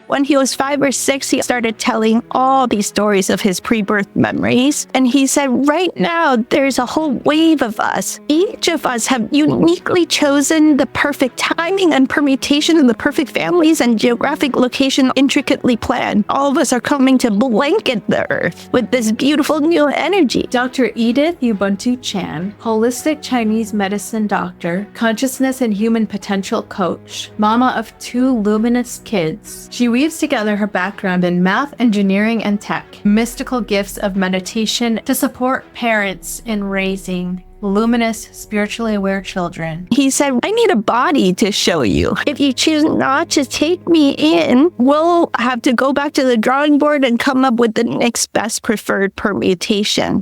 When he was 5 or 6, he started telling all these stories of his pre-birth memories. And he said, right now, there's a whole wave of us. Each of us have uniquely chosen the perfect timing and permutation of the perfect families and geographic location intricately planned. All of us are coming to blanket the earth with this beautiful new energy. Dr. Edith Ubuntu Chan, holistic Chinese medicine doctor, consciousness and human potential coach, mama of 2 luminous kids. She weaves together her background in math, engineering, and tech, mystical gifts of meditation to support parents in raising luminous, spiritually aware children. He said, I need a body to show you. If you choose not to take me in, we'll have to go back to the drawing board and come up with the next best preferred permutation.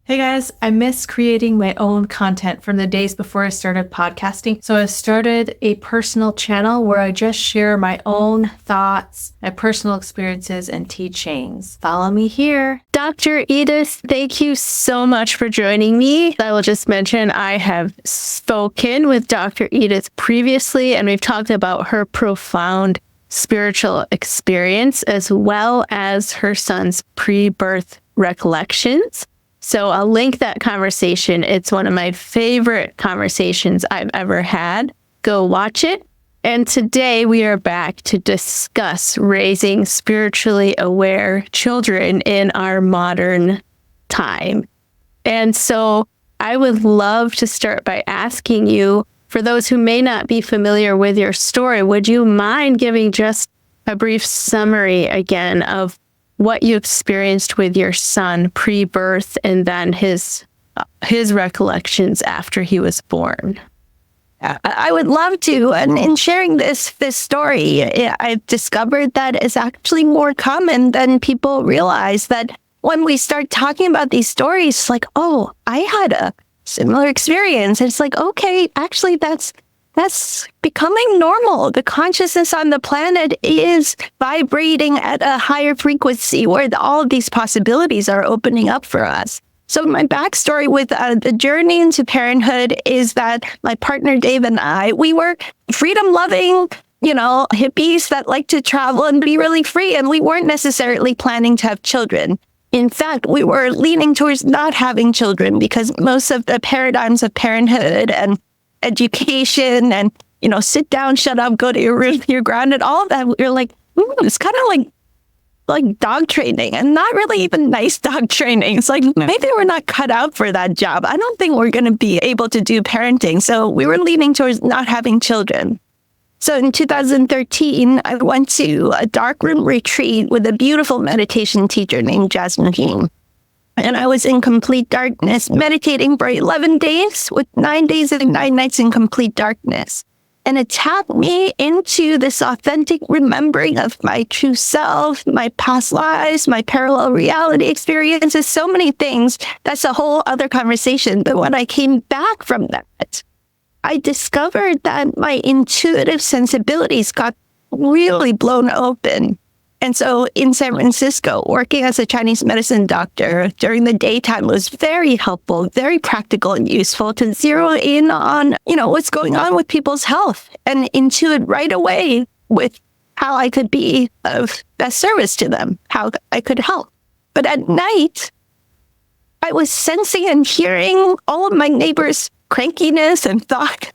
Hey guys, I miss creating my own content from the days before I started podcasting. So I started a personal channel where I just share my own thoughts, my personal experiences, and teachings. Follow me here. Dr. Edith, thank you so much for joining me. I will just mention I have spoken with Dr. Edith previously, and we've talked about her profound spiritual experience as well as her son's pre-birth recollections. So I'll link that conversation. It's one of my favorite conversations I've ever had. Go watch it. And today we are back to discuss raising spiritually aware children in our modern time. And so I would love to start by asking you, for those who may not be familiar with your story, would you mind giving just a brief summary again of what you experienced with your son pre-birth and then his recollections after he was born? I would love to. And in sharing this story, I've discovered that it's actually more common than people realize, that when we start talking about these stories, like, oh, I had a similar experience. It's like, okay, actually, that's becoming normal. The consciousness on the planet is vibrating at a higher frequency where all of these possibilities are opening up for us. So my backstory with the journey into parenthood is that my partner Dave and I, we were freedom-loving, hippies that like to travel and be really free, and we weren't necessarily planning to have children. In fact, we were leaning towards not having children because most of the paradigms of parenthood and education and, sit down, shut up, go to your room, you're grounded, all of that, you're like, it's kind of like dog training, and not really even nice dog training. It's like, maybe we're not cut out for that job. I don't think we're going to be able to do parenting. So we were leaning towards not having children. So in 2013, I went to a darkroom retreat with a beautiful meditation teacher named Jasmine. And I was in complete darkness, meditating for 11 days with 9 days and 9 nights in complete darkness. And it tapped me into this authentic remembering of my true self, my past lives, my parallel reality experiences, so many things. That's a whole other conversation. But when I came back from that, I discovered that my intuitive sensibilities got really blown open. And so in San Francisco, working as a Chinese medicine doctor during the daytime was very helpful, very practical and useful to zero in on, what's going on with people's health and intuit right away with how I could be of best service to them, how I could help. But at night, I was sensing and hearing all of my neighbors' crankiness and thoughts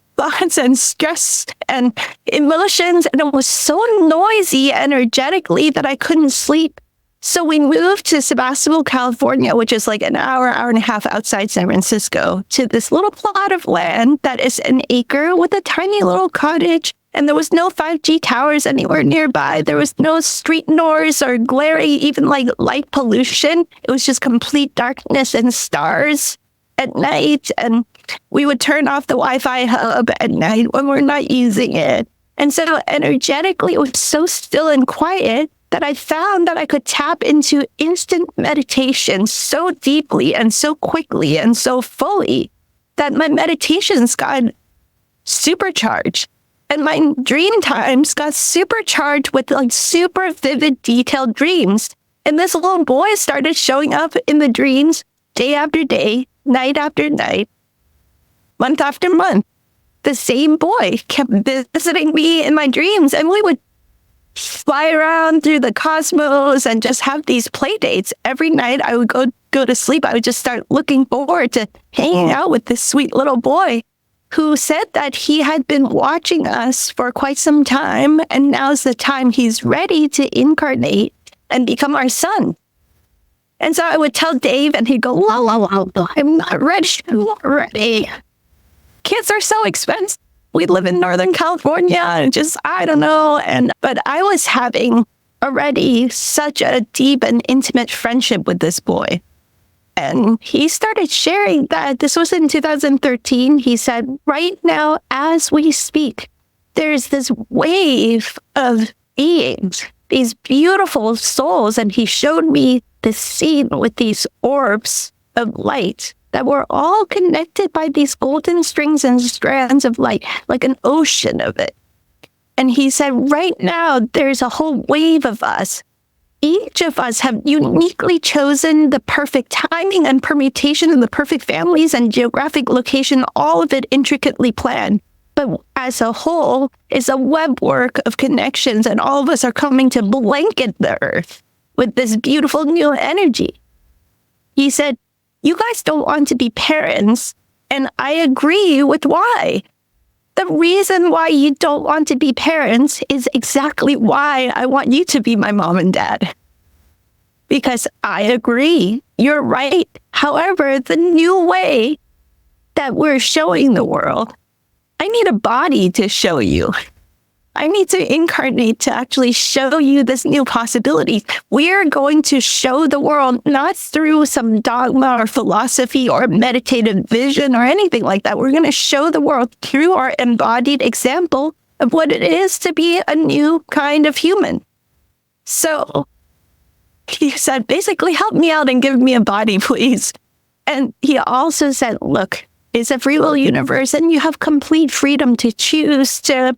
and stress and emotions, and it was so noisy energetically that I couldn't sleep. So we moved to Sebastopol, California, which is like an hour and a half outside San Francisco, to this little plot of land that is an acre with a tiny little cottage. And there was no 5G towers anywhere nearby. There was no street noise or glaring, even like light pollution. It was just complete darkness and stars at night. And we would turn off the Wi-Fi hub at night when we're not using it. And so energetically, it was so still and quiet that I found that I could tap into instant meditation so deeply and so quickly and so fully that my meditations got supercharged. And my dream times got supercharged with like super vivid, detailed dreams. And this little boy started showing up in the dreams day after day, night after night, month after month. The same boy kept visiting me in my dreams, and we would fly around through the cosmos and just have these play dates. Every night I would go to sleep. I would just start looking forward to hanging out with this sweet little boy who said that he had been watching us for quite some time, and now's the time he's ready to incarnate and become our son. And so I would tell Dave, and he'd go, "Wow, I'm not ready. I'm not ready. Kids are so expensive. We live in Northern California, and just, I don't know." But I was having already such a deep and intimate friendship with this boy. And he started sharing that this was in 2013. He said, right now, as we speak, there's this wave of beings, these beautiful souls. And he showed me this scene with these orbs of light that were all connected by these golden strings and strands of light, like an ocean of it. And he said, right now, there's a whole wave of us. Each of us have uniquely chosen the perfect timing and permutation and the perfect families and geographic location, all of it intricately planned. But as a whole, it's a webwork of connections, and all of us are coming to blanket the earth with this beautiful new energy. He said, you guys don't want to be parents, and I agree with why. The reason why you don't want to be parents is exactly why I want you to be my mom and dad. Because I agree, you're right. However, the new way that we're showing the world, I need a body to show you. I need to incarnate to actually show you this new possibility. We're going to show the world not through some dogma or philosophy or meditative vision or anything like that. We're going to show the world through our embodied example of what it is to be a new kind of human. So he said, basically, help me out and give me a body, please. And he also said, look, it's a free will universe, and you have complete freedom to choose to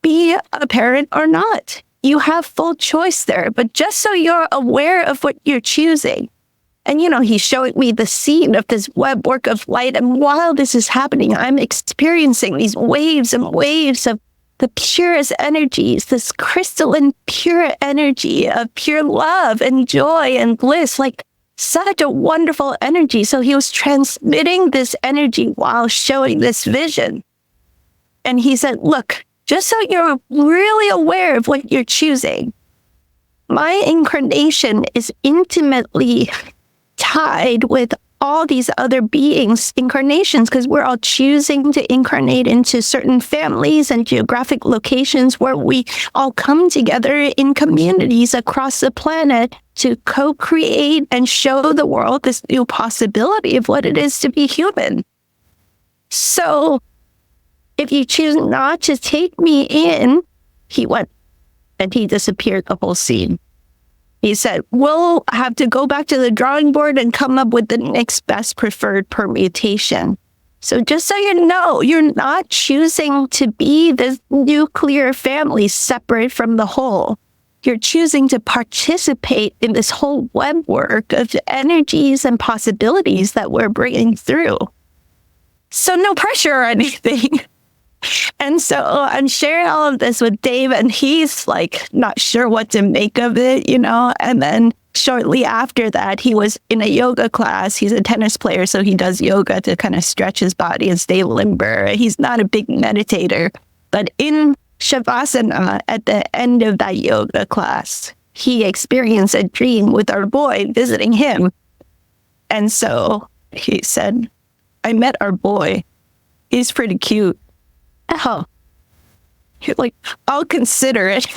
be a parent or not. You have full choice there, but just so you're aware of what you're choosing. And, he's showing me the scene of this web work of light. And while this is happening, I'm experiencing these waves and waves of the purest energies, this crystalline pure energy of pure love and joy and bliss, like such a wonderful energy. So he was transmitting this energy while showing this vision. And he said, look, just so you're really aware of what you're choosing, my incarnation is intimately tied with all these other beings' incarnations, because we're all choosing to incarnate into certain families and geographic locations where we all come together in communities across the planet to co-create and show the world this new possibility of what it is to be human. So if you choose not to take me in, he went and he disappeared the whole scene. He said, we'll have to go back to the drawing board and come up with the next best preferred permutation. So just so you know, you're not choosing to be this nuclear family separate from the whole. You're choosing to participate in this whole webwork of energies and possibilities that we're bringing through. So no pressure or anything. And so I'm sharing all of this with Dave, and he's like not sure what to make of it, And then shortly after that, he was in a yoga class. He's a tennis player, so he does yoga to kind of stretch his body and stay limber. He's not a big meditator, but in Shavasana, at the end of that yoga class, he experienced a dream with our boy visiting him. And so he said, I met our boy. He's pretty cute. Oh, you're like, I'll consider it.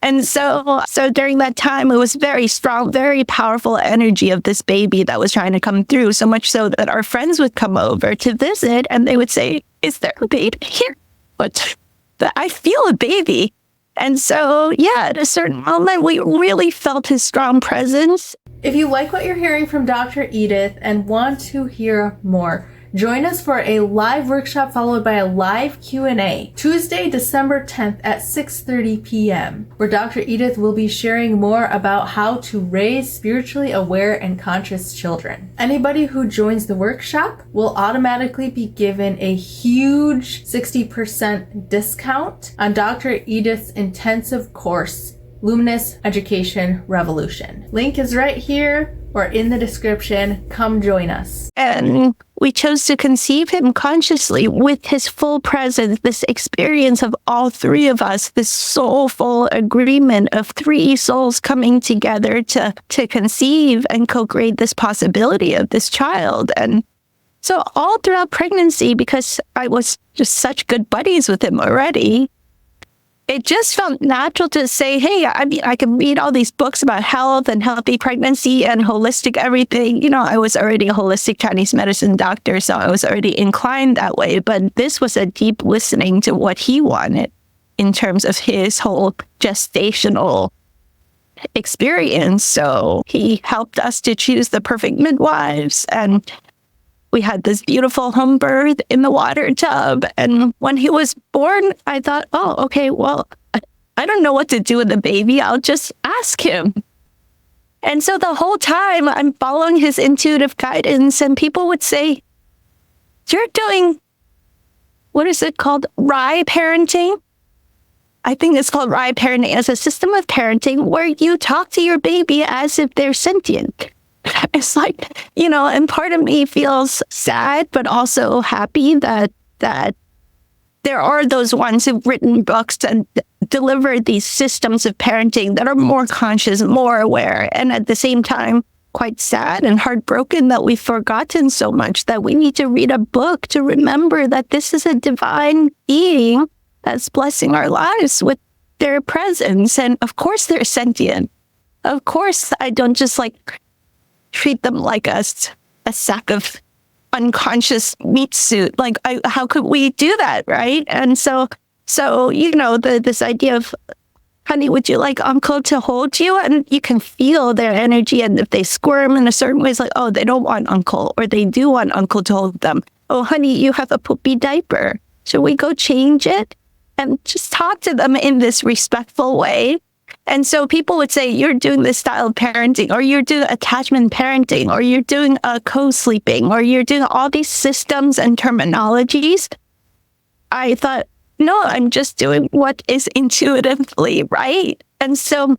And so during that time, it was very strong, very powerful energy of this baby that was trying to come through, so much so that our friends would come over to visit and they would say, is there a baby here? But I feel a baby. And so, at a certain moment, we really felt his strong presence. If you like what you're hearing from Dr. Edith and want to hear more, Join us for a live workshop followed by a live Q&A, Tuesday, December 10th at 6:30 p.m., where Dr. Edith will be sharing more about how to raise spiritually aware and conscious children. Anybody who joins the workshop will automatically be given a huge 60% discount on Dr. Edith's intensive course, Luminous Education Revolution. Link is right here or in the description. Come join us. And we chose to conceive him consciously with his full presence, this experience of all three of us, this soulful agreement of three souls coming together to conceive and co-create this possibility of this child. And so all throughout pregnancy, because I was just such good buddies with him already, it just felt natural to say, hey, I mean, I can read all these books about health and healthy pregnancy and holistic everything. You know, I was already a holistic Chinese medicine doctor, so I was already inclined that way. But this was a deep listening to what he wanted in terms of his whole gestational experience. So he helped us to choose the perfect midwives, and we had this beautiful home birth in the water tub. And when he was born, I thought, oh, okay, well, I don't know what to do with the baby. I'll just ask him. And so the whole time I'm following his intuitive guidance, and people would say, you're doing, what is it called? Rye parenting? I think it's called rye parenting, as a system of parenting where you talk to your baby as if they're sentient. It's like, you know, and part of me feels sad, but also happy that there are those ones who've written books and delivered these systems of parenting that are more conscious, more aware, and at the same time, quite sad and heartbroken that we've forgotten so much, that we need to read a book to remember that this is a divine being that's blessing our lives with their presence. And of course, they're sentient. Of course, I don't just treat them like a sack of unconscious meat suit. How could we do that, right? And so you know, this idea of, honey, would you like uncle to hold you? And you can feel their energy, and if they squirm in a certain way, it's like, oh, they don't want uncle, or they do want uncle to hold them. Oh, honey, you have a poopy diaper. Should we go change it? And just talk to them in this respectful way. And so people would say, you're doing this style of parenting, or you're doing attachment parenting, or you're doing co-sleeping, or you're doing all these systems and terminologies. I thought, no, I'm just doing what is intuitively right. And so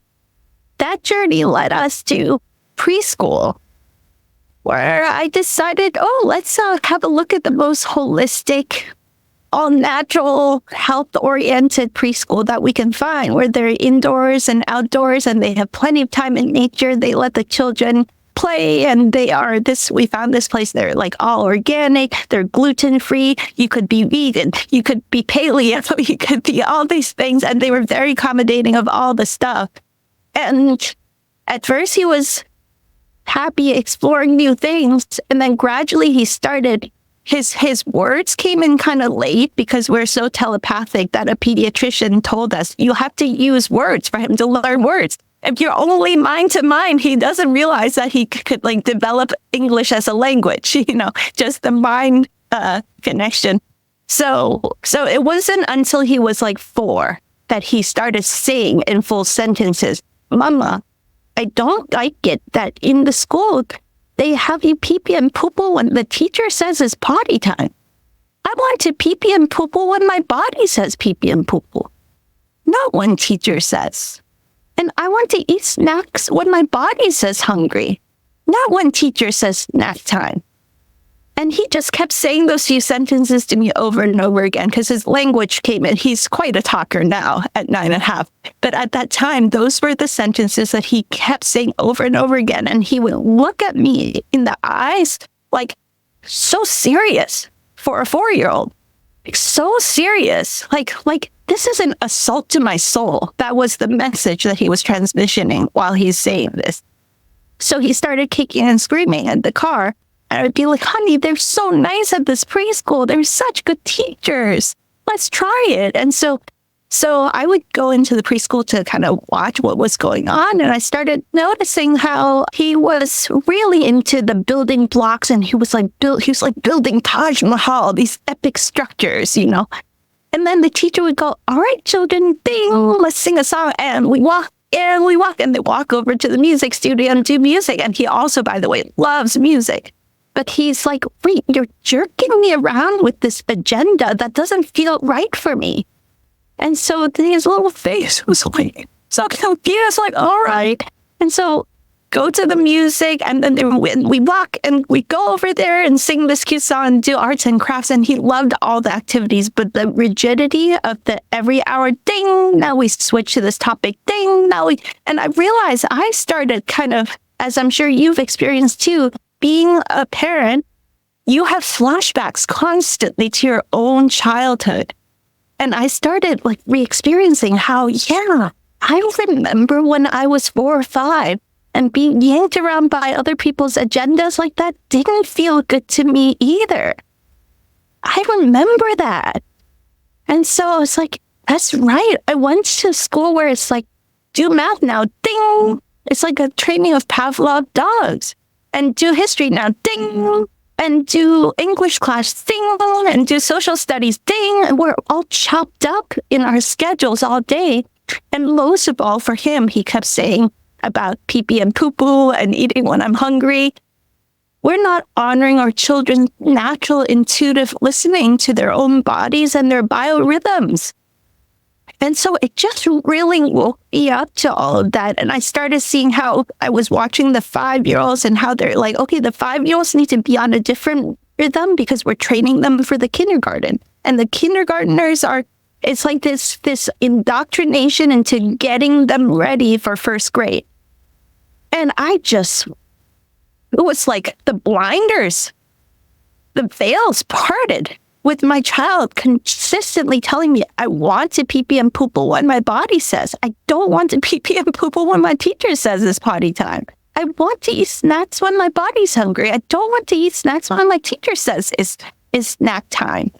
that journey led us to preschool, where I decided, let's have a look at the most holistic, all-natural, health-oriented preschool that we can find, where they're indoors and outdoors, and they have plenty of time in nature. They let the children play, and we found this place, they're all organic, they're gluten-free, you could be vegan, you could be paleo, you could be all these things, and they were very accommodating of all the stuff. And at first he was happy exploring new things, and then gradually he started. His words came in kind of late because we're so telepathic that a pediatrician told us you have to use words for him to learn words. If you're only mind to mind, he doesn't realize that he could develop English as a language, you know, just the mind connection. So it wasn't until he was 4 that he started saying in full sentences, Mama, I don't like it that in the school they have you pee-pee and poo-poo when the teacher says it's potty time. I want to pee-pee and poo-poo when my body says pee-pee and poo-poo, not when teacher says. And I want to eat snacks when my body says hungry, not when teacher says snack time. And he just kept saying those few sentences to me over and over again because his language came in. He's quite a talker now at 9.5. But at that time, those were the sentences that he kept saying over and over again. And he would look at me in the eyes so serious for a 4-year-old. So serious. Like this is an assault to my soul. That was the message that he was transmissioning while he's saying this. So he started kicking and screaming at the car. And I'd be like, honey, they're so nice at this preschool. They're such good teachers. Let's try it. And so So I would go into the preschool to kind of watch what was going on. And I started noticing how he was really into the building blocks, and he was like building Taj Mahal, these epic structures, And then the teacher would go, all right, children, ding, let's sing a song. And we walk, and they walk over to the music studio and do music. And he also, by the way, loves music. But he's like, wait, you're jerking me around with this agenda that doesn't feel right for me. And so his little face was like so confused, like, all right. And so go to the music, and then we walk and we go over there and sing this cute song and do arts and crafts. And he loved all the activities, but the rigidity of the every hour, ding, now we switch to this topic, ding, and I realized I started kind of, as I'm sure you've experienced too, being a parent, you have flashbacks constantly to your own childhood. And I started like re-experiencing how, I remember when I was 4 or 5 and being yanked around by other people's agendas like that didn't feel good to me either. I remember that. And so I was like, that's right. I went to school where it's like, do math now, ding. It's like a training of Pavlov dogs. And do history now, ding. And do English class, ding, and do social studies, ding. And we're all chopped up in our schedules all day. And most of all, for him, he kept saying about pee-pee and poo-poo and eating when I'm hungry. We're not honoring our children's natural, intuitive listening to their own bodies and their biorhythms. And so it just really woke me up to all of that. And I started seeing how I was watching the 5-year-olds and how they're like, okay, the 5-year-olds need to be on a different rhythm because we're training them for the kindergarten. And the kindergartners it's like this indoctrination into getting them ready for first grade. And it was like the blinders, the veils parted with my child consistently telling me, I want to pee-pee and poo-poo when my body says. I don't want to pee-pee and poo-poo when my teacher says it's potty time. I want to eat snacks when my body's hungry. I don't want to eat snacks when my teacher says is snack time.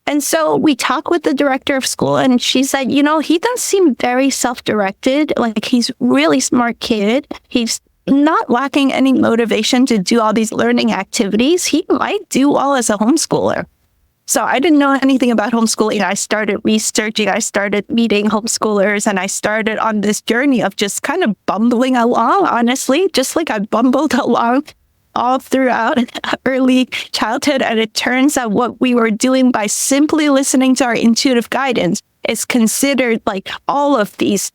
And so we talked with the director of school, and she said, he does seem very self-directed. Like, he's really smart kid. He's not lacking any motivation to do all these learning activities. He might do well as a homeschooler. So I didn't know anything about homeschooling. I started researching. I started meeting homeschoolers, and I started on this journey of just kind of bumbling along, honestly, just like I bumbled along all throughout early childhood. And it turns out what we were doing by simply listening to our intuitive guidance is considered like all of these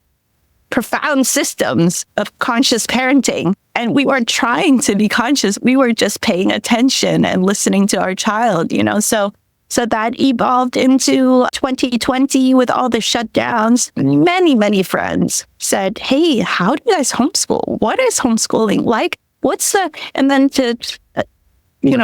profound systems of conscious parenting. And we weren't trying to be conscious. We were just paying attention and listening to our child, So that evolved into 2020 with all the shutdowns. Many, many friends said, hey, how do you guys homeschool? What is homeschooling like? And then to,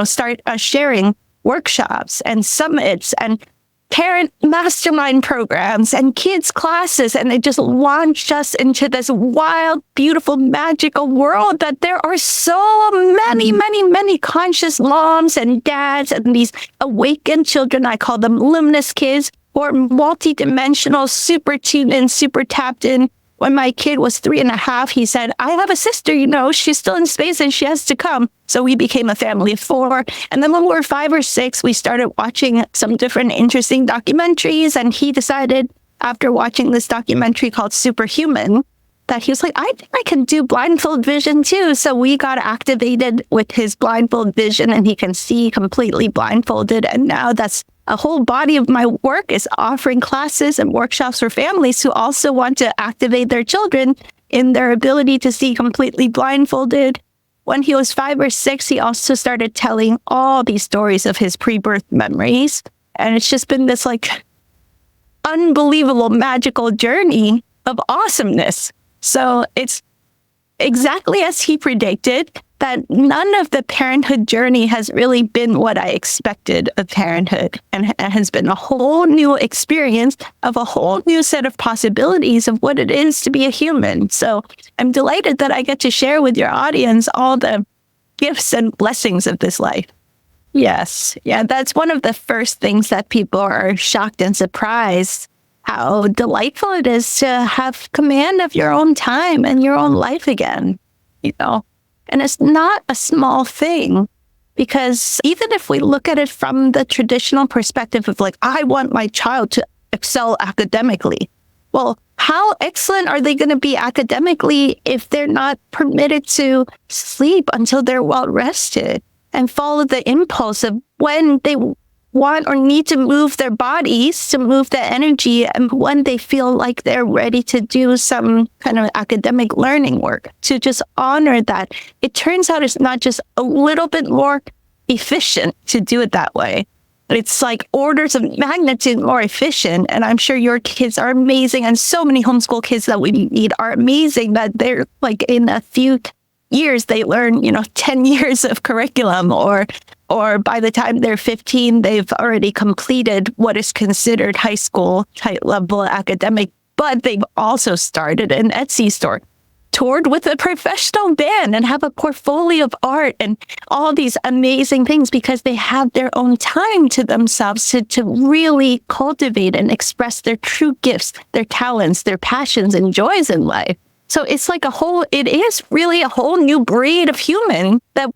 start sharing workshops and summits and parent mastermind programs and kids classes. And they just launched us into this wild, beautiful, magical world that there are so many, many, many conscious moms and dads and these awakened children. I call them luminous kids, who are multidimensional, super tuned in, super tapped in. When my kid was 3.5, he said, I have a sister, she's still in space and she has to come. So we became a family of 4. And then when we were 5 or 6, we started watching some different interesting documentaries. And he decided, after watching this documentary called Superhuman, that he was like, I think I can do blindfold vision too. So we got activated with his blindfold vision, and he can see completely blindfolded. And now that's a whole body of my work, is offering classes and workshops for families who also want to activate their children in their ability to see completely blindfolded. When he was 5 or 6, he also started telling all these stories of his pre-birth memories. And it's just been this like unbelievable, magical journey of awesomeness. So it's exactly as he predicted, that none of the parenthood journey has really been what I expected of parenthood, and it has been a whole new experience of a whole new set of possibilities of what it is to be a human. So I'm delighted that I get to share with your audience all the gifts and blessings of this life. Yes. Yeah, that's one of the first things that people are shocked and surprised how delightful it is to have command of your own time and your own life again, you know? And it's not a small thing, because even if we look at it from the traditional perspective of like, I want my child to excel academically. Well, how excellent are they going to be academically if they're not permitted to sleep until they're well rested and follow the impulse of when they want or need to move their bodies, to move the energy, and when they feel like they're ready to do some kind of academic learning work, to just honor that. It turns out it's not just a little bit more efficient to do it that way. It's like orders of magnitude more efficient. And I'm sure your kids are amazing. And so many homeschool kids that we meet are amazing that they're like in a few years, they learn, 10 years of curriculum, or by the time they're 15, they've already completed what is considered high school type level academic, but they've also started an Etsy store, toured with a professional band, and have a portfolio of art and all these amazing things because they have their own time to themselves to really cultivate and express their true gifts, their talents, their passions and joys in life. So it's like it is really a whole new breed of human that.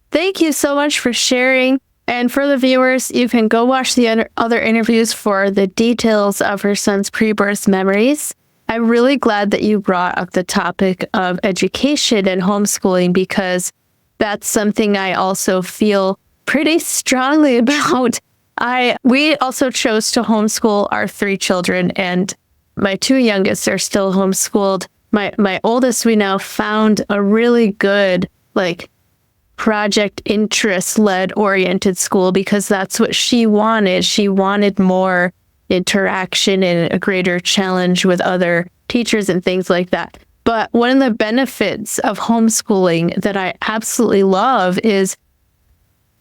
Thank you so much for sharing. And for the viewers, you can go watch the other interviews for the details of her son's pre-birth memories. I'm really glad that you brought up the topic of education and homeschooling, because that's something I also feel pretty strongly about. We also chose to homeschool our 3 children, and my 2 youngest are still homeschooled. My oldest, we now found a really good, project interest-led oriented school, because that's what she wanted. She wanted more interaction and a greater challenge with other teachers and things like that. But one of the benefits of homeschooling that I absolutely love is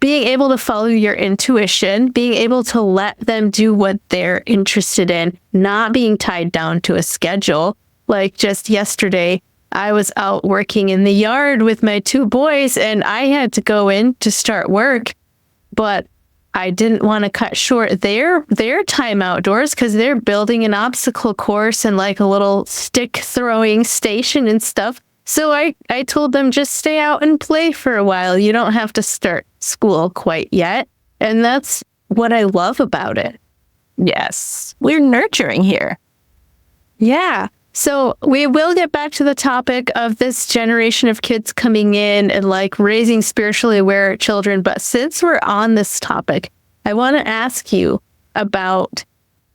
being able to follow your intuition, being able to let them do what they're interested in, not being tied down to a schedule. Like just yesterday, I was out working in the yard with my 2 boys, and I had to go in to start work, but I didn't want to cut short their time outdoors because they're building an obstacle course and like a little stick throwing station and stuff. So I told them, just stay out and play for a while. You don't have to start school quite yet. And that's what I love about it. Yes, we're nurturing here. Yeah. So we will get back to the topic of this generation of kids coming in and raising spiritually aware children. But since we're on this topic, I want to ask you about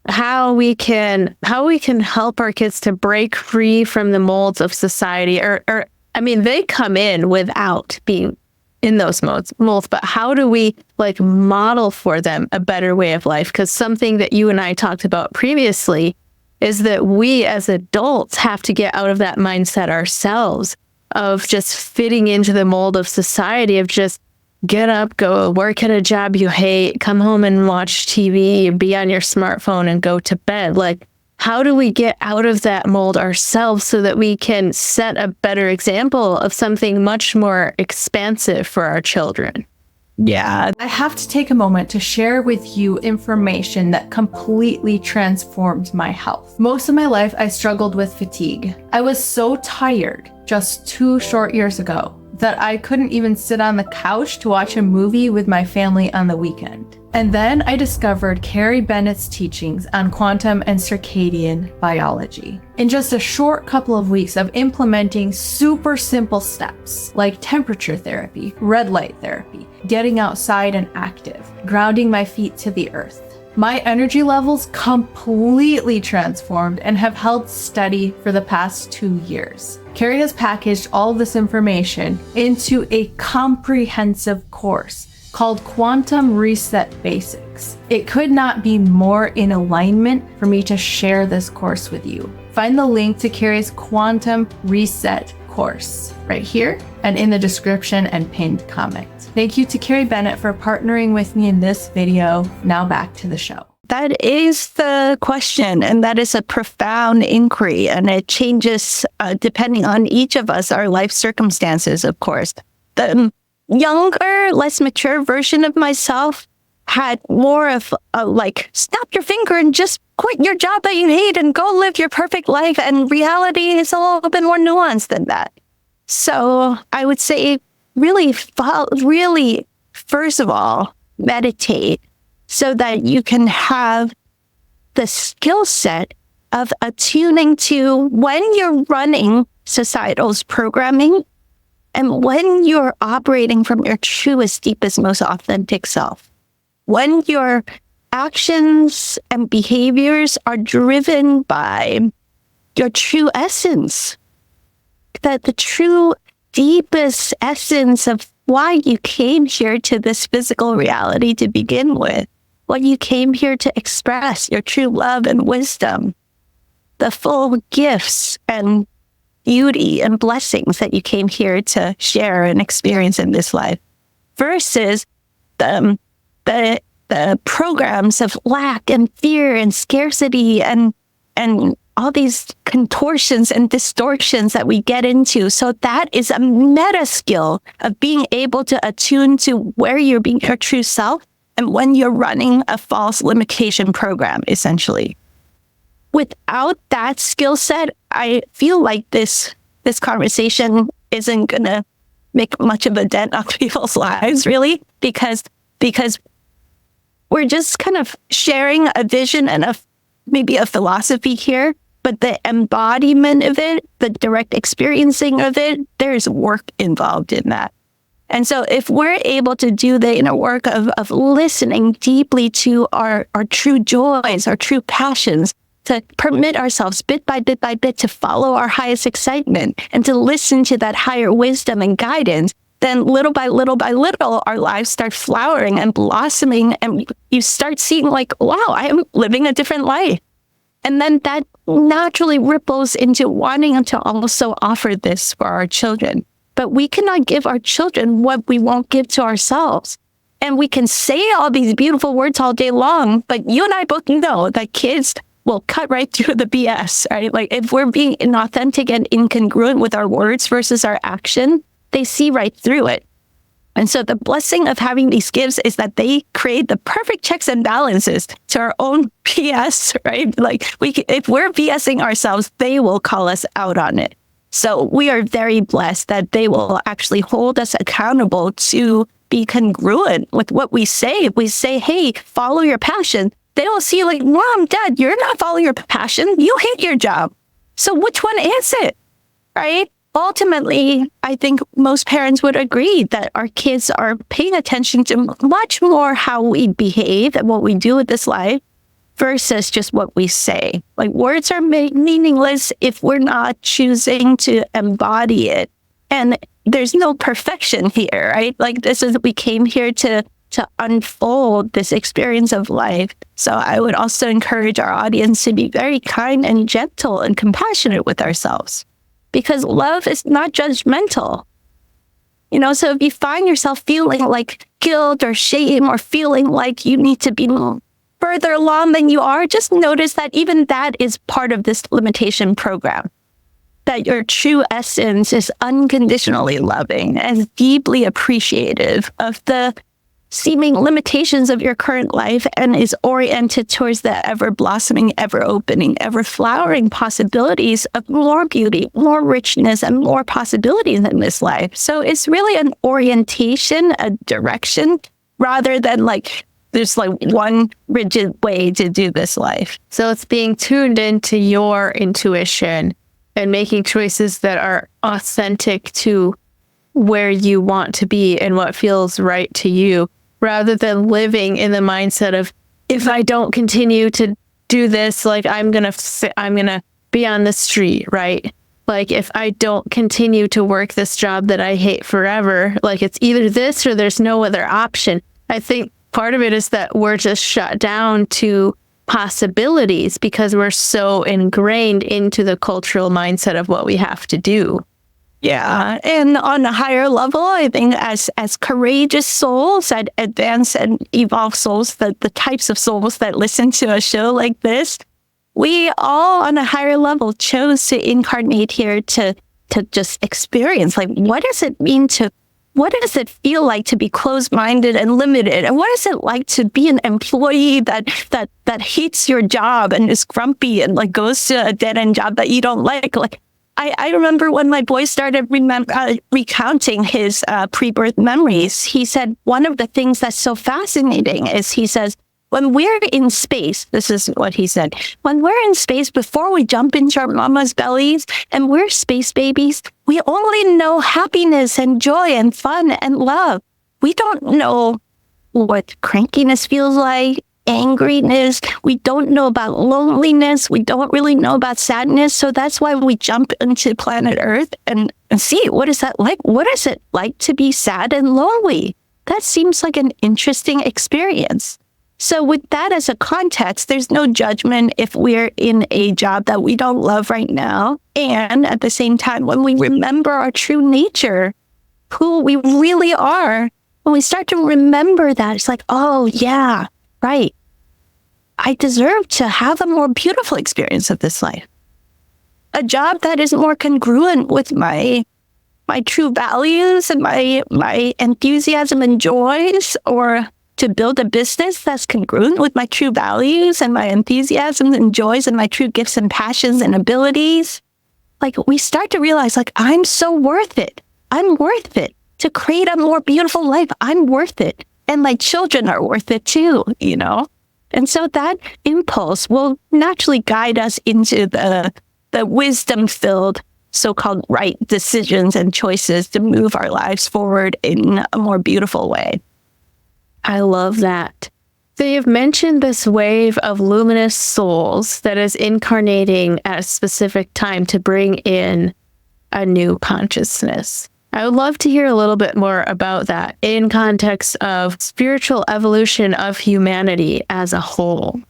how we can help our kids to break free from the molds of society. They come in without being in those molds, but how do we model for them a better way of life? Because something that you and I talked about previously is that we as adults have to get out of that mindset ourselves of just fitting into the mold of society, of just get up, go work at a job you hate, come home and watch TV, be on your smartphone and go to bed. How do we get out of that mold ourselves so that we can set a better example of something much more expansive for our children? Yeah. I have to take a moment to share with you information that completely transformed my health. Most of my life, I struggled with fatigue. I was so tired just 2 short years ago that I couldn't even sit on the couch to watch a movie with my family on the weekend. And then I discovered Carrie Bennett's teachings on quantum and circadian biology. In just a short couple of weeks of implementing super simple steps like temperature therapy, red light therapy, getting outside and active, grounding my feet to the earth, my energy levels completely transformed and have held steady for the past 2 years. Carrie has packaged all of this information into a comprehensive course called Quantum Reset Basics. It could not be more in alignment for me to share this course with you. Find the link to Carrie's Quantum Reset course right here and in the description and pinned comment. Thank you to Carrie Bennett for partnering with me in this video. Now back to the show. That is the question, and that is a profound inquiry, and it changes depending on each of us, our life circumstances, of course. The younger, less mature version of myself had more of a like, snap your finger and just quit your job that you hate and go live your perfect life. And reality is a little bit more nuanced than that. So I would say really, first of all, meditate so that you can have the skill set of attuning to when you're running societal's programming and when you're operating from your truest, deepest, most authentic self. When your actions and behaviors are driven by your true essence, that the true deepest essence of why you came here to this physical reality to begin with, what you came here to express, your true love and wisdom, the full gifts and beauty and blessings that you came here to share and experience in this life, versus the programs of lack and fear and scarcity and all these contortions and distortions that we get into. So that is a meta skill of being able to attune to where you're being your true self and when you're running a false limitation program, essentially. Without that skill set, I feel like this conversation isn't going to make much of a dent on people's lives, really, because we're just kind of sharing a vision and maybe a philosophy here, but the embodiment of it, the direct experiencing of it, there's work involved in that. And so if we're able to do the inner work of listening deeply to our true joys, our true passions, to permit ourselves bit by bit by bit to follow our highest excitement and to listen to that higher wisdom and guidance, then little by little by little, our lives start flowering and blossoming, and you start seeing like, wow, I am living a different life. And then that naturally ripples into wanting to also offer this for our children. But we cannot give our children what we won't give to ourselves. And we can say all these beautiful words all day long, but you and I both know that kids will cut right through the BS, right? Like if we're being inauthentic and incongruent with our words versus our action, they see right through it. And so the blessing of having these gifts is that they create the perfect checks and balances to our own BS, right? Like if we're BSing ourselves, they will call us out on it. So we are very blessed that they will actually hold us accountable to be congruent with what we say. If we say, hey, follow your passion, they will see like, Mom, Dad, you're not following your passion. You hate your job. So which one is it, right? Ultimately, I think most parents would agree that our kids are paying attention to much more how we behave and what we do with this life versus just what we say. Like words are meaningless if we're not choosing to embody it. And there's no perfection here, right? Like we came here to unfold this experience of life. So I would also encourage our audience to be very kind and gentle and compassionate with ourselves, because love is not judgmental. So if you find yourself feeling like guilt or shame or feeling like you need to be further along than you are, just notice that even that is part of this limitation program. That your true essence is unconditionally loving and deeply appreciative of the seeming limitations of your current life and is oriented towards the ever-blossoming, ever-opening, ever-flowering possibilities of more beauty, more richness, and more possibilities in this life. So it's really an orientation, a direction, rather than like there's like one rigid way to do this life. So it's being tuned into your intuition and making choices that are authentic to where you want to be and what feels right to you, rather than living in the mindset of, if I don't continue to do this, like I'm going to be on the street, right? Like if I don't continue to work this job that I hate forever, like it's either this or there's no other option. I think part of it is that we're just shut down to possibilities because we're so ingrained into the cultural mindset of what we have to do. Yeah. And on a higher level, I think as courageous souls, advanced and evolved souls, the types of souls that listen to a show like this, we all on a higher level chose to incarnate here to just experience, like, what does it mean to what does it feel like to be closed-minded and limited? And what is it like to be an employee that hates your job and is grumpy and like goes to a dead-end job that you don't like? Like, I remember when my boy started recounting his pre-birth memories, he said one of the things that's so fascinating is he says, when we're in space, this is what he said, when we're in space, before we jump into our mama's bellies and we're space babies, we only know happiness and joy and fun and love. We don't know what crankiness feels like, angriness. We don't know about loneliness. We don't really know about sadness. So that's why we jump into planet Earth and see, what is that like? What is it like to be sad and lonely? That seems like an interesting experience. So with that as a context, there's no judgment if we're in a job that we don't love right now. And at the same time, when we remember our true nature, who we really are, when we start to remember that, it's like, oh yeah, right. I deserve to have a more beautiful experience of this life. A job that is more congruent with my true values and my enthusiasm and joys, or to build a business that's congruent with my true values and my enthusiasms and joys and my true gifts and passions and abilities. Like, we start to realize, like, I'm so worth it. I'm worth it to create a more beautiful life. I'm worth it. And my children are worth it too, you know? And so that impulse will naturally guide us into the wisdom-filled so-called right decisions and choices to move our lives forward in a more beautiful way. I love that. So you've mentioned this wave of luminous souls that is incarnating at a specific time to bring in a new consciousness. I would love to hear a little bit more about that in context of spiritual evolution of humanity as a whole.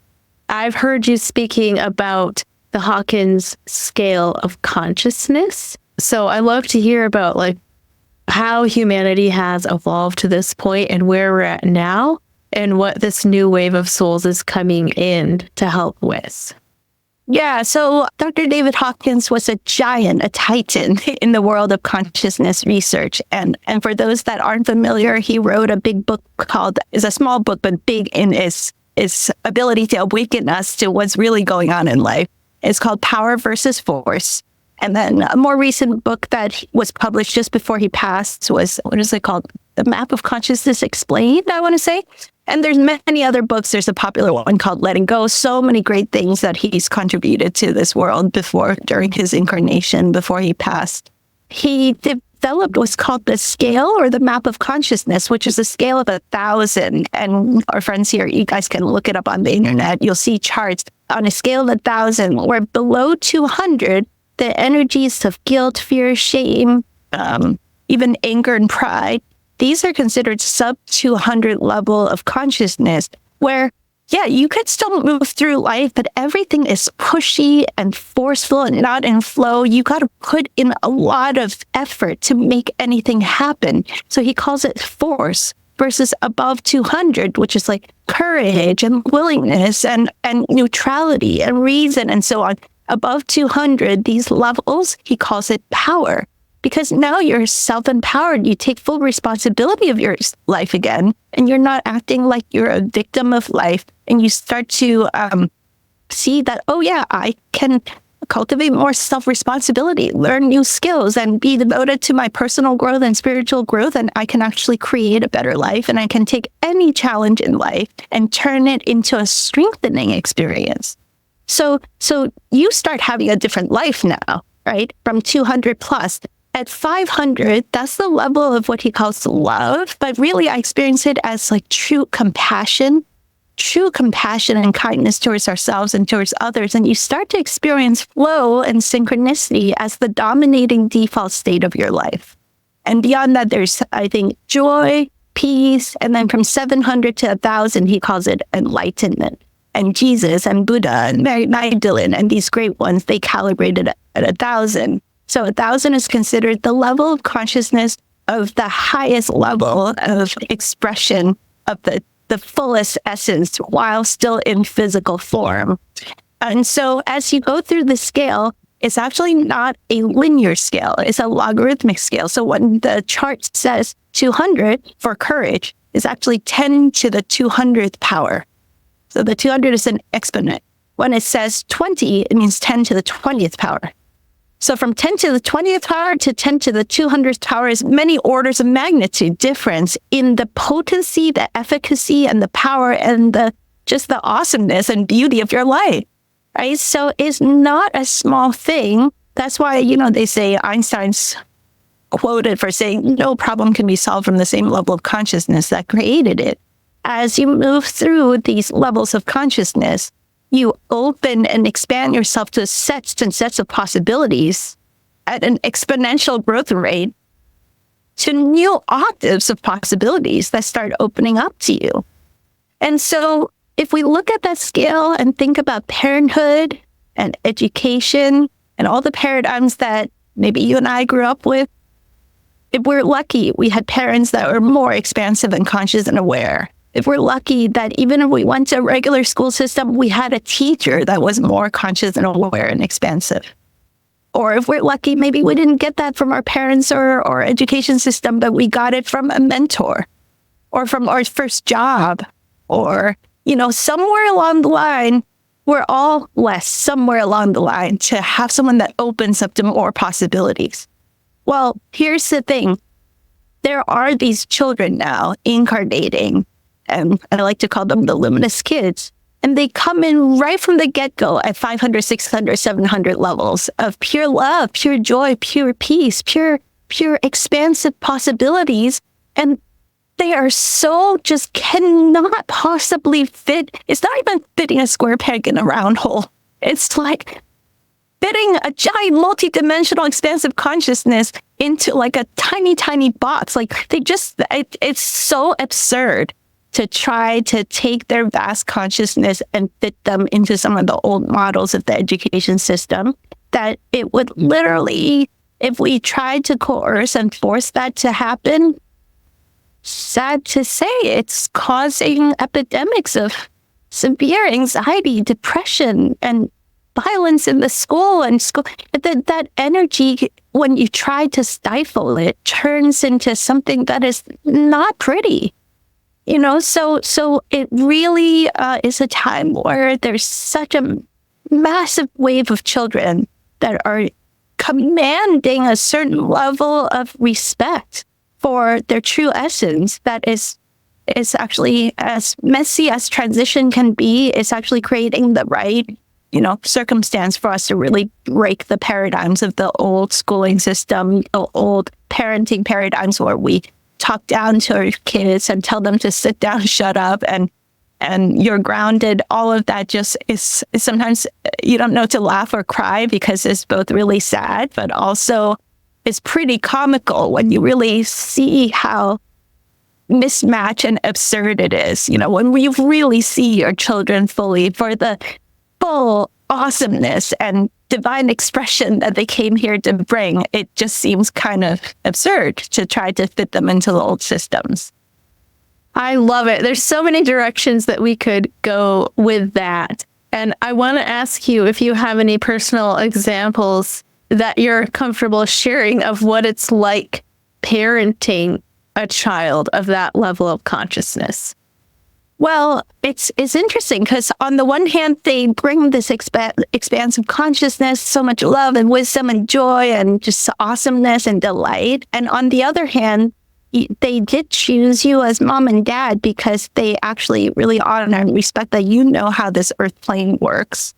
I've heard you speaking about the Hawkins scale of consciousness. So I love to hear about like how humanity has evolved to this point and where we're at now and what this new wave of souls is coming in to help with. Yeah, so Dr. David Hawkins was a giant, a titan in the world of consciousness research. And for those that aren't familiar, he wrote a big book is a small book, but big in its ability to awaken us to what's really going on in life. It's called Power versus Force. And then a more recent book that was published just before he passed was, what is it called? The Map of Consciousness Explained, I want to say. And there's many other books. There's a popular one called Letting Go. So many great things that he's contributed to this world during his incarnation, before he passed. He developed what's called the scale, or the map of consciousness, which is a scale of 1,000. And our friends here, you guys can look it up on the internet. You'll see charts on a scale of 1,000, where below 200, the energies of guilt, fear, shame, even anger and pride, these are considered sub 200 level of consciousness, where, yeah, you could still move through life, but everything is pushy and forceful and not in flow. You got to put in a lot of effort to make anything happen. So he calls it force, versus above 200, which is like courage and willingness and neutrality and reason and so on. Above 200, these levels, he calls it power. Because now you're self-empowered. You take full responsibility of your life again, and you're not acting like you're a victim of life. And you start to see that, oh yeah, I can cultivate more self-responsibility, learn new skills, and be devoted to my personal growth and spiritual growth. And I can actually create a better life. And I can take any challenge in life and turn it into a strengthening experience. So you start having a different life now, right? From 200 plus. At 500, that's the level of what he calls love. But really, I experience it as like true compassion and kindness towards ourselves and towards others. And you start to experience flow and synchronicity as the dominating default state of your life. And beyond that, there's, I think, joy, peace. And then from 700 to 1,000, he calls it enlightenment. And Jesus and Buddha and Mary Magdalene and these great ones, they calibrated at 1,000. So 1,000 is considered the level of consciousness of the highest level of expression of the fullest essence while still in physical form. And so as you go through the scale, it's actually not a linear scale. It's a logarithmic scale. So when the chart says 200 for courage, it's actually 10 to the 200th power. So the 200 is an exponent. When it says 20, it means 10 to the 20th power. So from 10 to the 20th power to 10 to the 200th power is many orders of magnitude difference in the potency, the efficacy, and the power, and just the awesomeness and beauty of your life, right? So it's not a small thing. That's why, they say Einstein's quoted for saying no problem can be solved from the same level of consciousness that created it. As you move through these levels of consciousness, you open and expand yourself to sets and sets of possibilities at an exponential growth rate to new octaves of possibilities that start opening up to you. And so if we look at that scale and think about parenthood and education and all the paradigms that maybe you and I grew up with, if we're lucky, we had parents that were more expansive and conscious and aware. If we're lucky that even if we went to a regular school system, we had a teacher that was more conscious and aware and expansive. Or if we're lucky, maybe we didn't get that from our parents or education system, but we got it from a mentor or from our first job or, somewhere along the line, we're all blessed somewhere along the line to have someone that opens up to more possibilities. Well, here's the thing. There are these children now incarnating, and I like to call them the luminous kids. And they come in right from the get-go at 500, 600, 700 levels of pure love, pure joy, pure peace, pure expansive possibilities. And they are so just cannot possibly fit. It's not even fitting a square peg in a round hole. It's like fitting a giant multi-dimensional expansive consciousness into like a tiny, tiny box. Like it's so absurd to try to take their vast consciousness and fit them into some of the old models of the education system, that it would literally, if we tried to coerce and force that to happen, sad to say, it's causing epidemics of severe anxiety, depression, and violence in the school. And that energy, when you try to stifle it, turns into something that is not pretty. So it really is a time where there's such a massive wave of children that are commanding a certain level of respect for their true essence that is actually, as messy as transition can be, is actually creating the right, circumstance for us to really break the paradigms of the old schooling system, the old parenting paradigms where we talk down to our kids and tell them to sit down, shut up, and you're grounded. All of that just is sometimes you don't know to laugh or cry because it's both really sad, but also it's pretty comical when you really see how mismatched and absurd it is. When we really see your children fully for the full awesomeness and divine expression that they came here to bring, it just seems kind of absurd to try to fit them into the old systems. I love it. There's so many directions that we could go with that. And I want to ask you if you have any personal examples that you're comfortable sharing of what it's like parenting a child of that level of consciousness. Well, it's interesting because on the one hand, they bring this expansive consciousness, so much love and wisdom and joy and just awesomeness and delight. And on the other hand, they did choose you as mom and dad because they actually really honor and respect that you know how this earth plane works.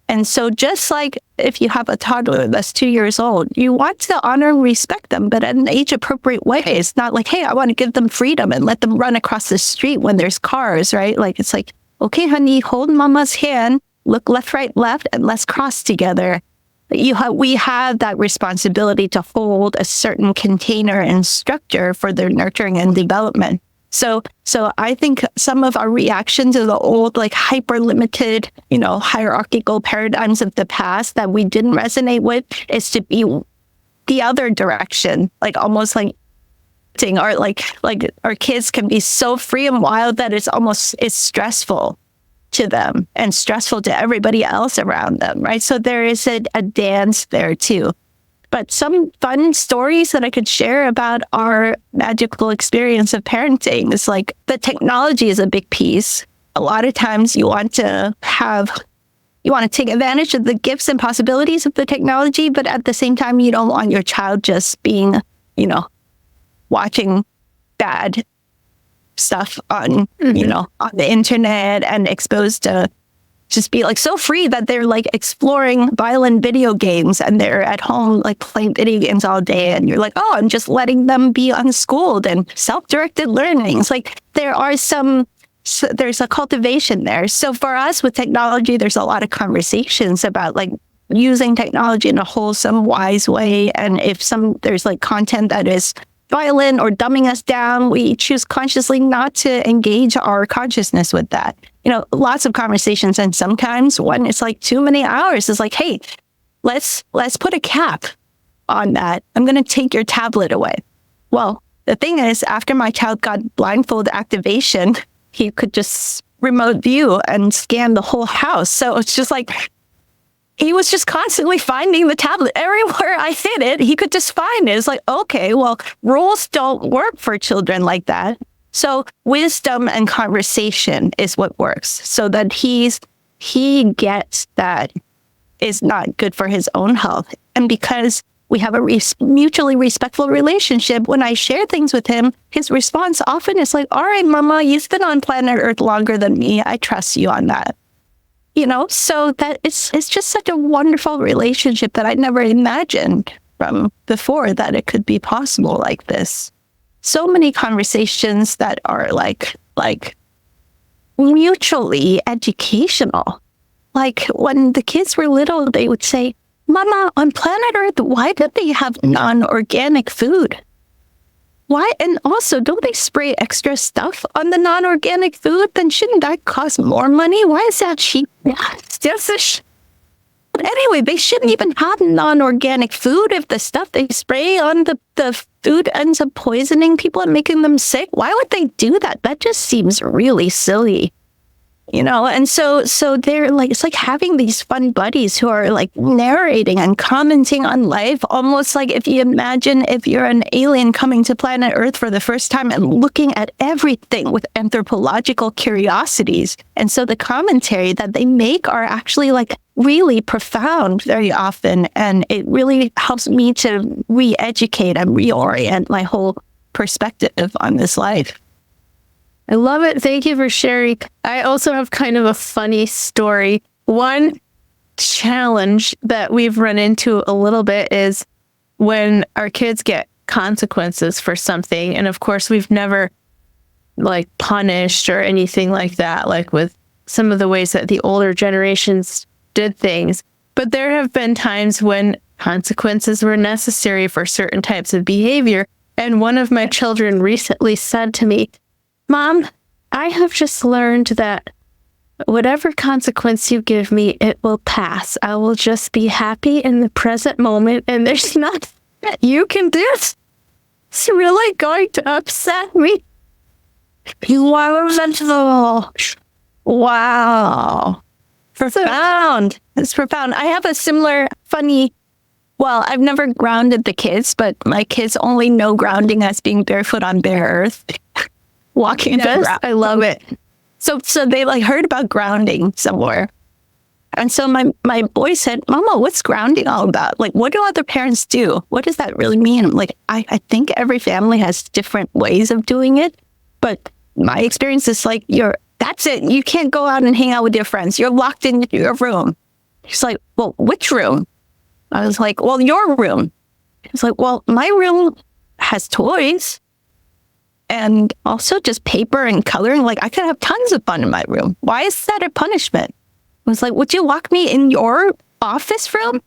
And so just like if you have a toddler that's 2 years old, you want to honor and respect them, but in an age-appropriate way. It's not like, hey, I want to give them freedom and let them run across the street when there's cars, right? It's like, okay, honey, hold mama's hand, look left, right, left, and let's cross together. We have that responsibility to hold a certain container and structure for their nurturing and development. So I think some of our reaction to the old, hyper-limited, hierarchical paradigms of the past that we didn't resonate with is to be the other direction, almost like our kids can be so free and wild that it's stressful. to them and stressful to everybody else around them, right? So there is a dance there too. But some fun stories that I could share about our magical experience of parenting is like the technology is a big piece. A lot of times you want to take advantage of the gifts and possibilities of the technology, but at the same time, you don't want your child just being, watching bad stuff on, on the internet and exposed to just be like so free that they're like exploring violent video games and they're at home like playing video games all day. And you're like, oh, I'm just letting them be unschooled and self-directed learning. It's like there's a cultivation there. So for us with technology, there's a lot of conversations about like using technology in a wholesome, wise way. And if there's like content that is violent or dumbing us down, we choose consciously not to engage our consciousness with that. Lots of conversations. And sometimes when it's like too many hours, it's like, hey, let's put a cap on that. I'm going to take your tablet away. Well, the thing is, after my child got blindfold activation, he could just remote view and scan the whole house. So it's just like, he was just constantly finding the tablet. Everywhere I hid it, he could just find it. It's like, okay, well, rules don't work for children like that. So wisdom and conversation is what works, so that he gets that is not good for his own health. And because we have a mutually respectful relationship, when I share things with him, his response often is like, all right, Mama, you've been on planet Earth longer than me. I trust you on that. So that it's just such a wonderful relationship that I never imagined from before that it could be possible like this. So many conversations that are like mutually educational. Like when the kids were little, they would say, Mama, on planet Earth, why don't they have non-organic food? Why? And also, don't they spray extra stuff on the non-organic food? Then shouldn't that cost more money? Why is that cheap? Yeah, it's just But anyway, they shouldn't even have non-organic food if the stuff they spray on the food ends up poisoning people and making them sick. Why would they do that? That just seems really silly. And so they're like, it's like having these fun buddies who are like narrating and commenting on life, almost like if you imagine if you're an alien coming to planet Earth for the first time and looking at everything with anthropological curiosities. And so the commentary that they make are actually like really profound very often. And it really helps me to re-educate and reorient my whole perspective on this life. I love it. Thank you for sharing. I also have kind of a funny story. One challenge that we've run into a little bit is when our kids get consequences for something. And of course, we've never like punished or anything like that, like with some of the ways that the older generations did things. But there have been times when consequences were necessary for certain types of behavior. And one of my children recently said to me, Mom, I have just learned that whatever consequence you give me, it will pass. I will just be happy in the present moment, and there's nothing that you can do. It's really going to upset me. You are resentful. Wow. Profound. It's profound. I have a similar funny, I've never grounded the kids, but my kids only know grounding as being barefoot on bare earth. Walking the ground. I love it. So they like heard about grounding somewhere. And so my boy said, Mama, what's grounding all about? Like, what do other parents do? What does that really mean? I'm like, I think every family has different ways of doing it. But my experience is like, that's it. You can't go out and hang out with your friends. You're locked in your room. He's like, well, which room? I was like, well, your room. He's like, well, my room has toys. And also just paper and coloring. Like, I could have tons of fun in my room. Why is that a punishment? I was like, would you lock me in your office room,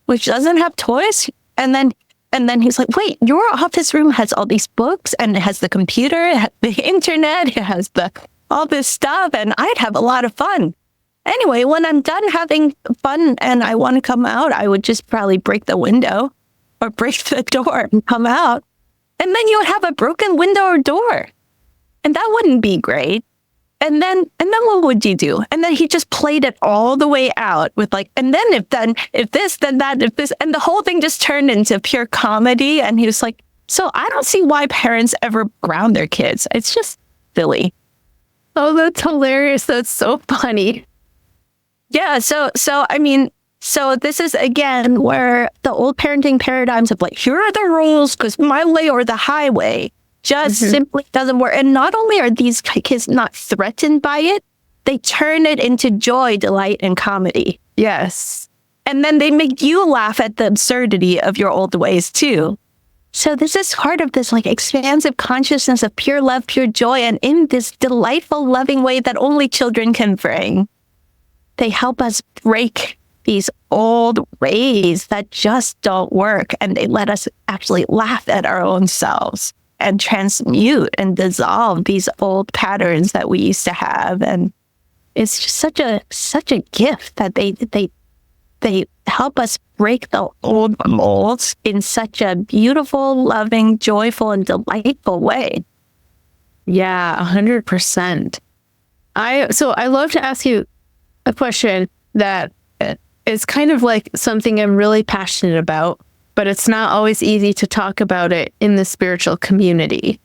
which doesn't have toys? And then he's like, wait, your office room has all these books and it has the computer, it has the internet, it has all this stuff, and I'd have a lot of fun. Anyway, when I'm done having fun and I want to come out, I would just probably break the window or break the door and come out. And then you would have a broken window or door. And that wouldn't be great. what would you do? And then he just played it all the way out with like, and then if this, then that, if this, and the whole thing just turned into pure comedy. And he was like, so I don't see why parents ever ground their kids. It's just silly. Oh, that's hilarious. That's so funny. Yeah. So this is again where the old parenting paradigms of like, here are the rules because my way or the highway just simply doesn't work. And not only are these kids not threatened by it, they turn it into joy, delight, and comedy. Yes. And then they make you laugh at the absurdity of your old ways too. So this is part of this like expansive consciousness of pure love, pure joy, and in this delightful, loving way that only children can bring. They help us break these old ways that just don't work, and they let us actually laugh at our own selves and transmute and dissolve these old patterns that we used to have. And it's just such a gift that they help us break the old molds in such a beautiful, loving, joyful, and delightful way. Yeah, 100%. I love to ask you a question that is kind of like something I'm really passionate about, but it's not always easy to talk about it in the spiritual community.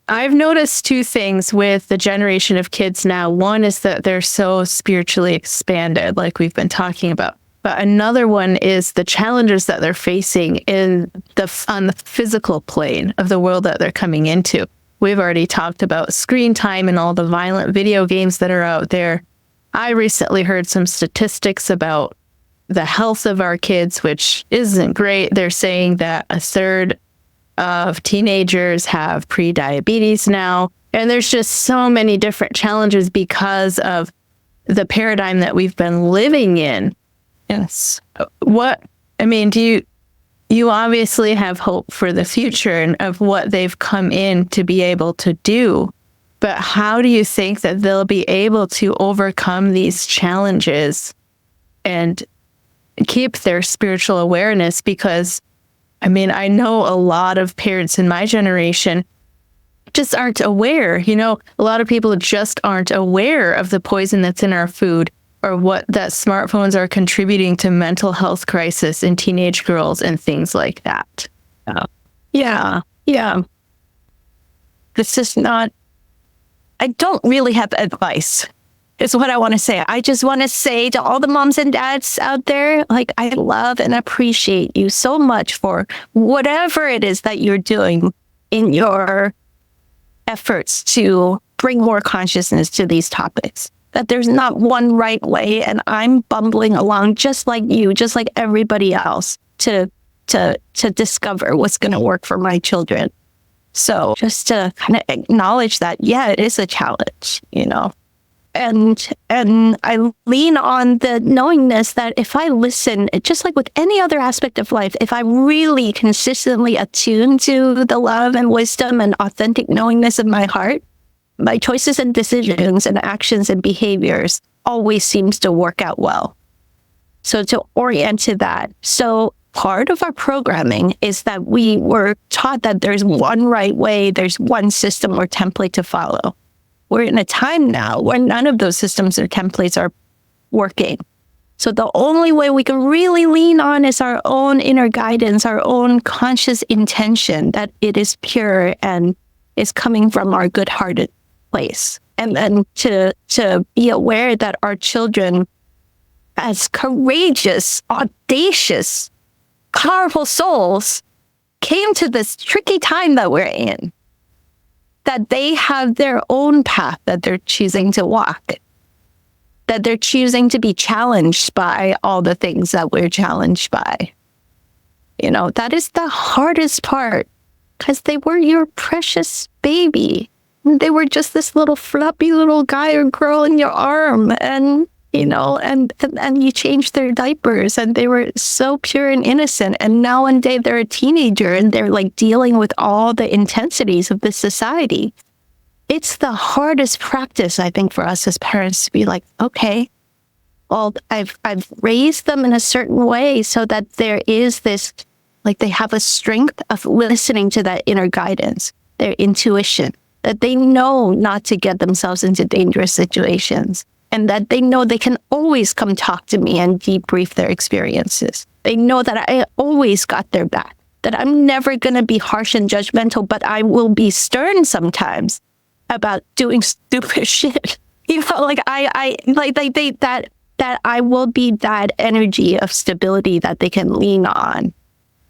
I've noticed two things with the generation of kids now. One is that they're so spiritually expanded, like we've been talking about. But another one is the challenges that they're facing on the physical plane of the world that they're coming into. We've already talked about screen time and all the violent video games that are out there. I recently heard some statistics about the health of our kids, which isn't great. They're saying that a third of teenagers have pre-diabetes now. And there's just so many different challenges because of the paradigm that we've been living in. Yes. Do you obviously have hope for the future and of what they've come in to be able to do, but how do you think that they'll be able to overcome these challenges and keep their spiritual awareness? Because I know a lot of parents in my generation just aren't aware. A lot of people just aren't aware of the poison that's in our food, or what that smartphones are contributing to mental health crisis in teenage girls and things like that. Yeah. This is not, I don't really have advice, is what I want to say. I just want to say to all the moms and dads out there, like, I love and appreciate you so much for whatever it is that you're doing in your efforts to bring more consciousness to these topics. That there's not one right way, and I'm bumbling along just like you, just like everybody else, to discover what's going to work for my children. So just to kind of acknowledge that, yeah, it is a challenge, And I lean on the knowingness that if I listen, just like with any other aspect of life, if I'm really consistently attuned to the love and wisdom and authentic knowingness of my heart, my choices and decisions and actions and behaviors always seems to work out well. So to orient to that. So part of our programming is that we were taught that there's one right way, there's one system or template to follow. We're in a time now where none of those systems or templates are working. So the only way we can really lean on is our own inner guidance, our own conscious intention that it is pure and is coming from our good-hearted place. And then to be aware that our children, as courageous, audacious, powerful souls, came to this tricky time that we're in, that they have their own path that they're choosing to walk, that they're choosing to be challenged by all the things that we're challenged by. That is the hardest part, because they were your precious baby. They were just this little floppy little guy or girl in your arm, and you changed their diapers, and they were so pure and innocent. And now one day they're a teenager and they're like dealing with all the intensities of this society. It's the hardest practice, I think, for us as parents to be like, okay, well, I've raised them in a certain way so that there is this, like, they have a strength of listening to that inner guidance, their intuition, that they know not to get themselves into dangerous situations, and that they know they can always come talk to me and debrief their experiences. They know that I always got their back, that I'm never going to be harsh and judgmental, but I will be stern sometimes about doing stupid shit. Like that I will be that energy of stability that they can lean on.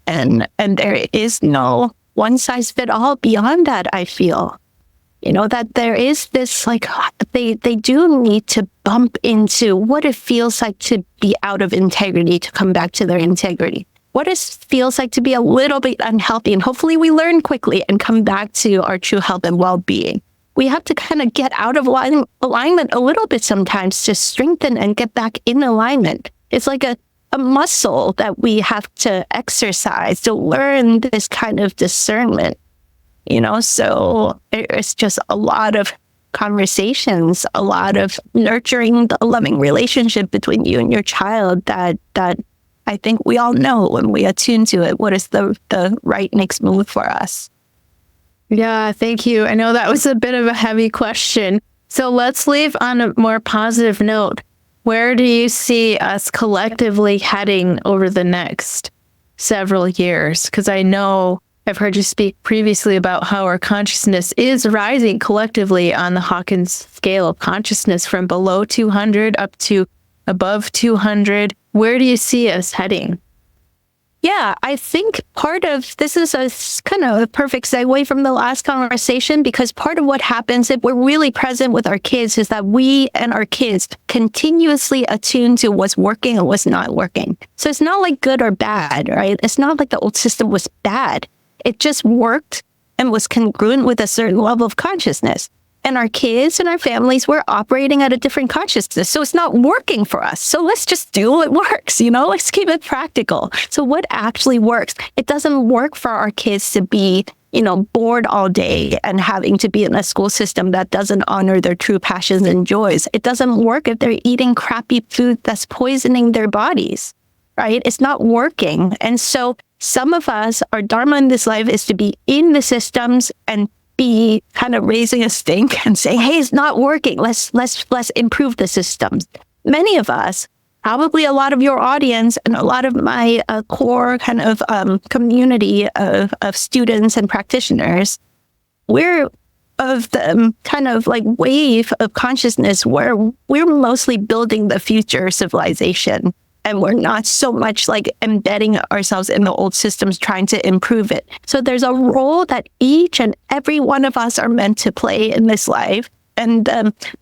And there is no one size fit all beyond that, I feel. That there is this, like, they do need to bump into what it feels like to be out of integrity, to come back to their integrity. What it feels like to be a little bit unhealthy. And hopefully we learn quickly and come back to our true health and well-being. We have to kind of get out of alignment a little bit sometimes to strengthen and get back in alignment. It's like a muscle that we have to exercise to learn this kind of discernment. So it's just a lot of conversations, a lot of nurturing the loving relationship between you and your child that I think we all know when we attune to it, what is the right next move for us. Yeah, thank you. I know that was a bit of a heavy question. So let's leave on a more positive note. Where do you see us collectively heading over the next several years? Because I know I've heard you speak previously about how our consciousness is rising collectively on the Hawkins scale of consciousness from below 200 up to above 200. Where do you see us heading? Yeah, I think part of this is a kind of a perfect segue from the last conversation, because part of what happens if we're really present with our kids is that we and our kids continuously attune to what's working and what's not working. So it's not like good or bad, right? It's not like the old system was bad. It just worked and was congruent with a certain level of consciousness. And our kids and our families were operating at a different consciousness. So it's not working for us. So let's just do what works, let's keep it practical. So what actually works? It doesn't work for our kids to be, bored all day and having to be in a school system that doesn't honor their true passions and joys. It doesn't work if they're eating crappy food that's poisoning their bodies, right? It's not working. And so some of us, our dharma in this life is to be in the systems and be kind of raising a stink and saying, hey, it's not working. Let's improve the systems. Many of us, probably a lot of your audience and a lot of my core kind of community of students and practitioners, we're of the kind of like wave of consciousness where we're mostly building the future civilization. And we're not so much like embedding ourselves in the old systems, trying to improve it. So there's a role that each and every one of us are meant to play in this life. And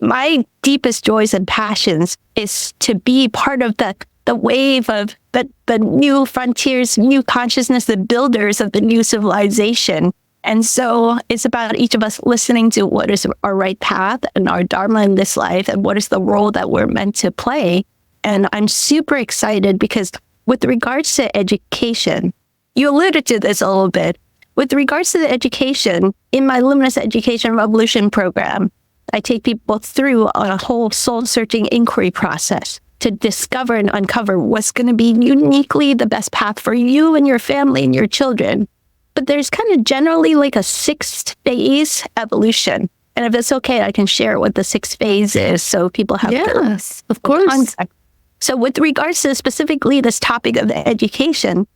my deepest joys and passions is to be part of the wave of the new frontiers, new consciousness, the builders of the new civilization. And so it's about each of us listening to what is our right path and our dharma in this life and what is the role that we're meant to play. And I'm super excited because with regards to education, you alluded to this a little bit. With regards to the education, in my Luminous Education Revolution program, I take people through a whole soul-searching inquiry process to discover and uncover what's going to be uniquely the best path for you and your family and your children. But there's kind of generally like a 6 phase evolution. And if it's okay, I can share what the 6 phase is so people have Yes, of course. Concept. So with regards to specifically this topic of education,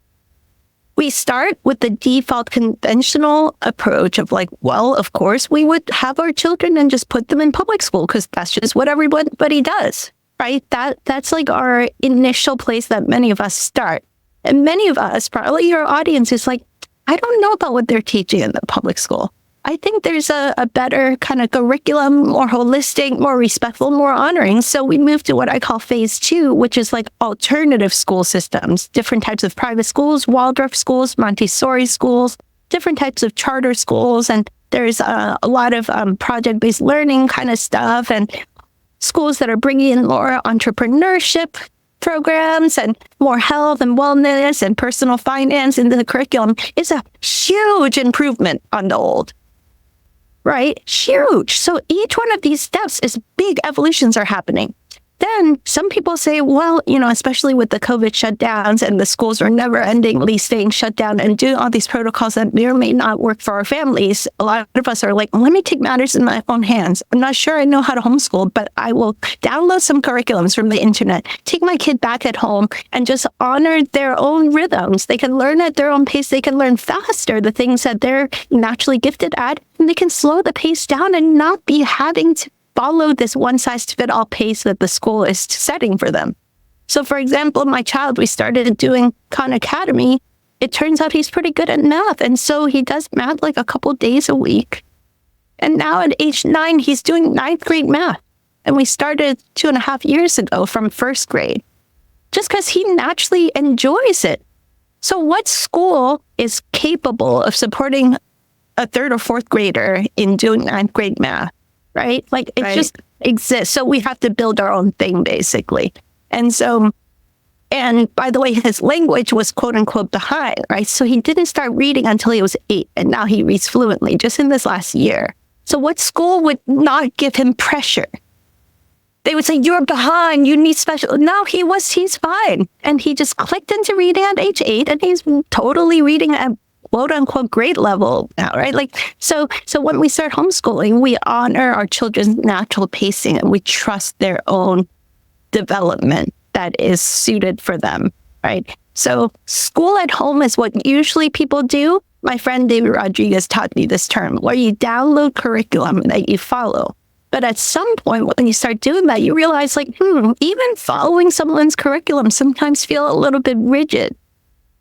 we start with the default conventional approach of like, well, of course, we would have our children and just put them in public school because that's just what everybody does, right? That's like our initial place that many of us start. And many of us, probably your audience, is like, I don't know about what they're teaching in the public school. I think there's a better kind of curriculum, more holistic, more respectful, more honoring. So we moved to what I call phase 2, which is like alternative school systems, different types of private schools, Waldorf schools, Montessori schools, different types of charter schools. And there's a lot of project-based learning kind of stuff and schools that are bringing in more entrepreneurship programs and more health and wellness and personal finance into the curriculum. Is a huge improvement on the old. Right? Huge. So each one of these steps is big evolutions are happening. then some people say, well, especially with the COVID shutdowns and the schools are never endingly staying shut down and doing all these protocols that may or may not work for our families. A lot of us are like, let me take matters in my own hands. I'm not sure I know how to homeschool, but I will download some curriculums from the internet, take my kid back at home and just honor their own rhythms. They can learn at their own pace. They can learn faster the things that they're naturally gifted at, and they can slow the pace down and not be having to follow this one-size-fits-all pace that the school is setting for them. So, for example, my child, we started doing Khan Academy. It turns out he's pretty good at math. And so he does math like a couple days a week. And now at age 9, he's doing 9th grade math. And we started 2.5 years ago from 1st grade, just because he naturally enjoys it. So what school is capable of supporting a 3rd or 4th grader in doing 9th grade math? Right? Like it just exists. So we have to build our own thing, basically. And by the way, his language was quote unquote behind, right? So he didn't start reading until he was 8. And now he reads fluently just in this last year. So what school would not give him pressure? They would say, you're behind, you need special. No, he's fine. And he just clicked into reading at age 8 and he's totally reading at quote unquote grade level now, right? Like, so when we start homeschooling, we honor our children's natural pacing and we trust their own development that is suited for them, right? So school at home is what usually people do. My friend David Rodriguez taught me this term where you download curriculum that you follow. But at some point, when you start doing that, you realize like, even following someone's curriculum sometimes feel a little bit rigid.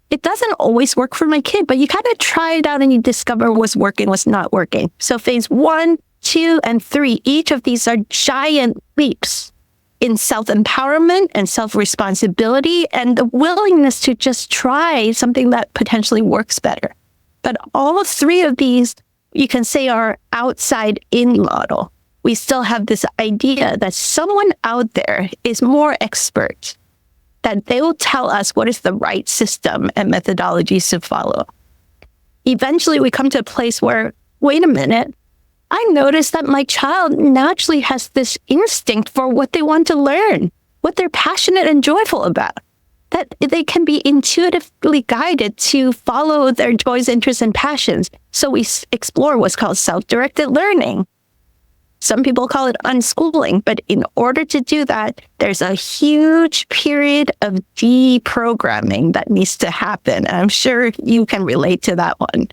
It doesn't always work for my kid, but you kind of try it out and you discover what's working, what's not working. So phase 1, 2, and 3, each of these are giant leaps in self-empowerment and self-responsibility and the willingness to just try something that potentially works better. But all 3 of these, you can say, are outside-in model. We still have this idea that someone out there is more expert, that they will tell us what is the right system and methodologies to follow. Eventually, we come to a place where, wait a minute, I noticed that my child naturally has this instinct for what they want to learn, what they're passionate and joyful about, that they can be intuitively guided to follow their joys, interests, and passions. So we explore what's called self-directed learning. Some people call it unschooling, but in order to do that, there's a huge period of deprogramming that needs to happen. And I'm sure you can relate to that one.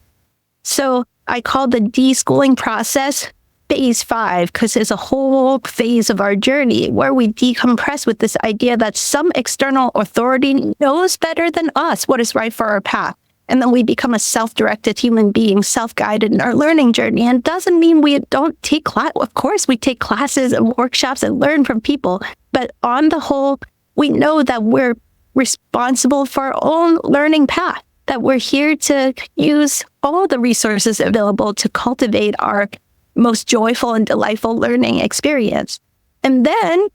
So I call the deschooling process phase 5 because there's a whole phase of our journey where we decompress with this idea that some external authority knows better than us what is right for our path. And then we become a self-directed human being, self-guided in our learning journey. And it doesn't mean we don't take class. Of course, we take classes and workshops and learn from people. But on the whole, we know that we're responsible for our own learning path, that we're here to use all the resources available to cultivate our most joyful and delightful learning experience. And then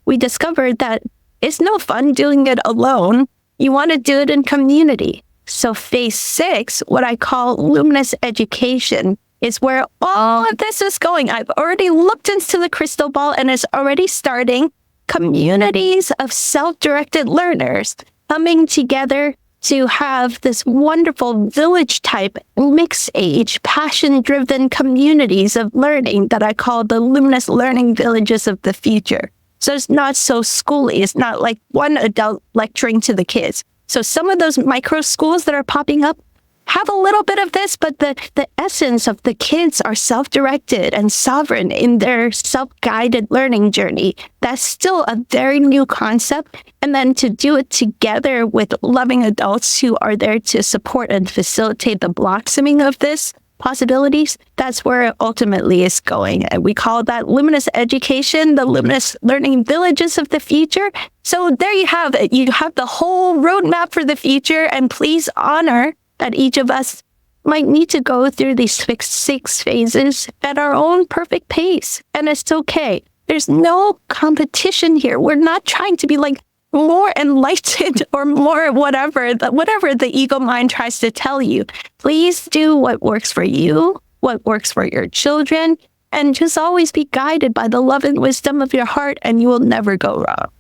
we discovered that it's no fun doing it alone. You want to do it in community. So phase 6, what I call luminous education, is where all of this is going. I've already looked into the crystal ball and it's already starting. Communities of self-directed learners coming together to have this wonderful village-type, mixed-age, passion-driven communities of learning that I call the luminous learning villages of the future. So it's not so schooly. It's not like one adult lecturing to the kids. So some of those micro schools that are popping up have a little bit of this, but the essence of the kids are self-directed and sovereign in their self-guided learning journey. That's still a very new concept. And then to do it together with loving adults who are there to support and facilitate the blossoming of this possibilities, that's where it ultimately is going. And we call that luminous education, the luminous learning villages of the future. So there you have it. You have the whole roadmap for the future. And please honor that each of us might need to go through these 6 phases at our own perfect pace. And it's okay. There's no competition here. We're not trying to be like more enlightened or more whatever the ego mind tries to tell you. Please do what works for you, what works for your children. and just always be guided by the love and wisdom of your heart, and you will never go wrong.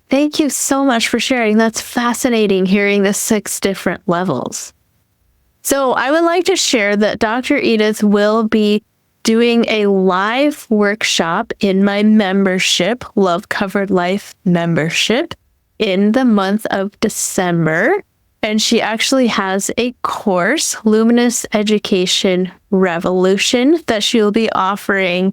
Thank you so much for sharing. That's fascinating hearing the 6 different levels. So I would like to share that Dr. Edith will be doing a live workshop in my membership, Love Covered Life membership, in the month of December. And she actually has a course, Luminous Education Revolution, that she'll be offering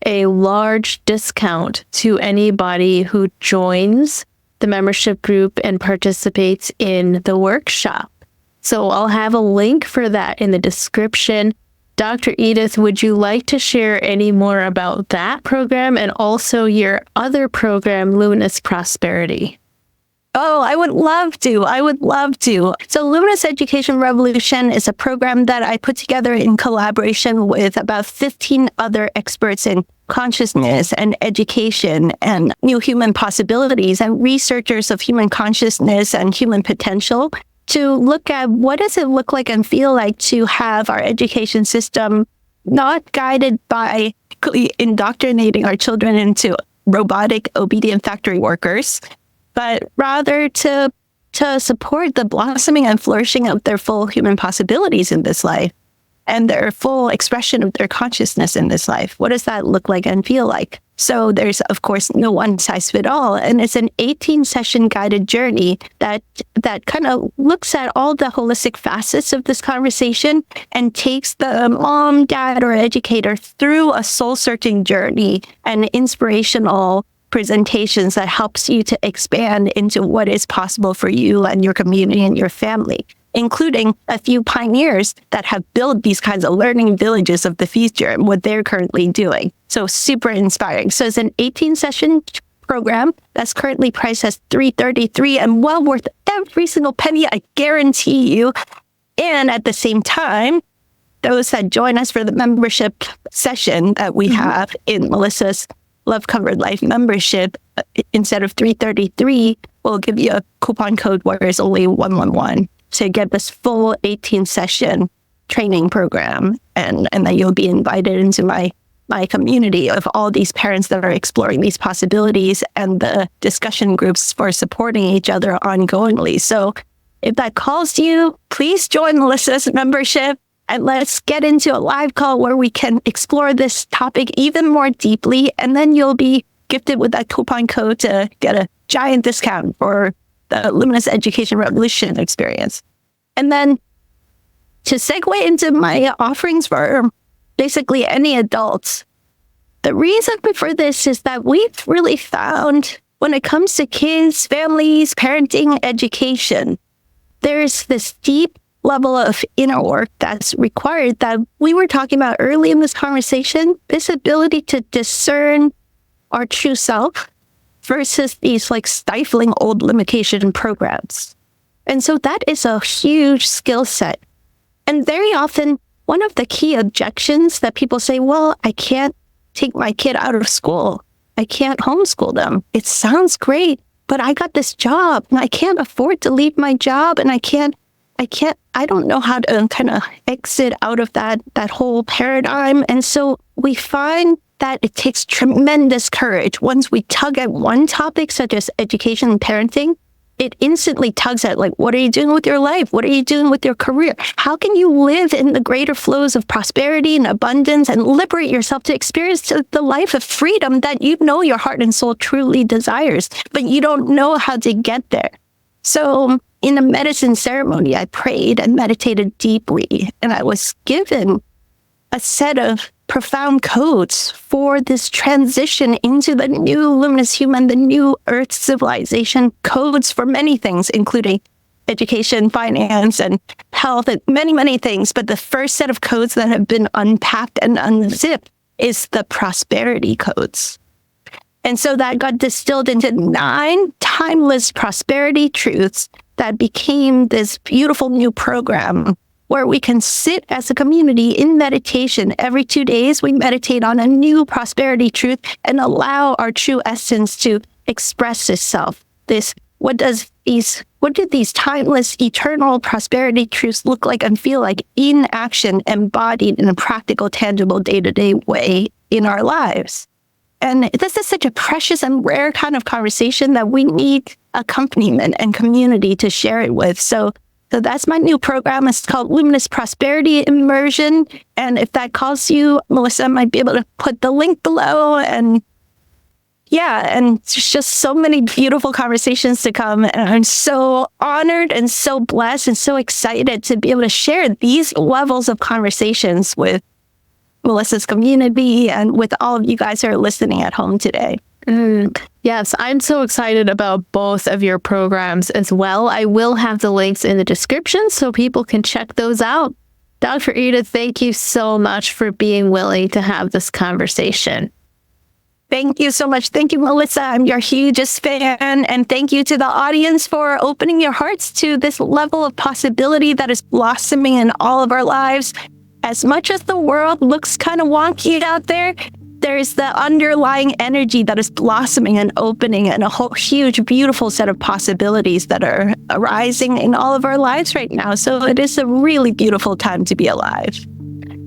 a large discount to anybody who joins the membership group and participates in the workshop. So I'll have a link for that in the description. Dr. Edith, would you like to share any more about that program and also your other program, Luminous Prosperity? Oh, I would love to. So Luminous Education Revolution is a program that I put together in collaboration with about 15 other experts in consciousness and education and new human possibilities and researchers of human consciousness and human potential to look at what does it look like and feel like to have our education system not guided by indoctrinating our children into robotic, obedient factory workers, but rather to support the blossoming and flourishing of their full human possibilities in this life and their full expression of their consciousness in this life. What does that look like and feel like? So there's, of course, no one size fit all. And it's an 18-session guided journey that kind of looks at all the holistic facets of this conversation and takes the mom, dad, or educator through a soul-searching journey and inspirational presentations that helps you to expand into what is possible for you and your community and your family, including a few pioneers that have built these kinds of learning villages of the future and what they're currently doing. So super inspiring. So it's an 18-session program that's currently priced as $333 and well worth every single penny, I guarantee you. And at the same time, those that join us for the membership session that we have in Melissa's Love Covered Life membership, instead of $333, we'll give you a coupon code where it's only 111 to get this full 18-session training program. And then you'll be invited into my community of all these parents that are exploring these possibilities and the discussion groups for supporting each other ongoingly. So if that calls to you, please join Melissa's membership. And let's get into a live call where we can explore this topic even more deeply. And then you'll be gifted with that coupon code to get a giant discount for the Luminous Education Revolution experience. And then to segue into my offerings for basically any adults, the reason for this is that we've really found when it comes to kids, families, parenting, education, there's this deep level of inner work that's required that we were talking about early in this conversation, this ability to discern our true self versus these like stifling old limitation programs. And so that is a huge skill set. And very often, one of the key objections that people say, well, I can't take my kid out of school. I can't homeschool them. It sounds great, but I got this job and I can't afford to leave my job and I don't know how to kind of exit out of that whole paradigm. And so we find that it takes tremendous courage. Once we tug at one topic, such as education and parenting, it instantly tugs at, like, what are you doing with your life? What are you doing with your career? How can you live in the greater flows of prosperity and abundance and liberate yourself to experience the life of freedom that you know your heart and soul truly desires, but you don't know how to get there? So in a medicine ceremony, I prayed and meditated deeply, and I was given a set of profound codes for this transition into the new luminous human, the new earth civilization, codes for many things, including education, finance, and health, and many, many things. But the first set of codes that have been unpacked and unzipped is the prosperity codes. And so that got distilled into 9 timeless prosperity truths that became this beautiful new program where we can sit as a community in meditation. Every 2 days, we meditate on a new prosperity truth and allow our true essence to express itself. What does these what do these timeless, eternal prosperity truths look like and feel like in action, embodied in a practical, tangible, day-to-day way in our lives? And this is such a precious and rare kind of conversation that we need accompaniment and community to share it with. So that's my new program. It's called Luminous Prosperity Immersion. And if that calls you, Melissa might be able to put the link below. And there's just so many beautiful conversations to come. And I'm so honored and so blessed and so excited to be able to share these levels of conversations with Melissa's community and with all of you guys who are listening at home today. Yes, I'm so excited about both of your programs as well. I will have the links in the description so people can check those out. Dr. Edith, thank you so much for being willing to have this conversation. Thank you so much. Thank you, Melissa. I'm your hugest fan. And thank you to the audience for opening your hearts to this level of possibility that is blossoming in all of our lives. As much as the world looks kind of wonky out there, there's the underlying energy that is blossoming and opening and a whole huge, beautiful set of possibilities that are arising in all of our lives right now. So it is a really beautiful time to be alive.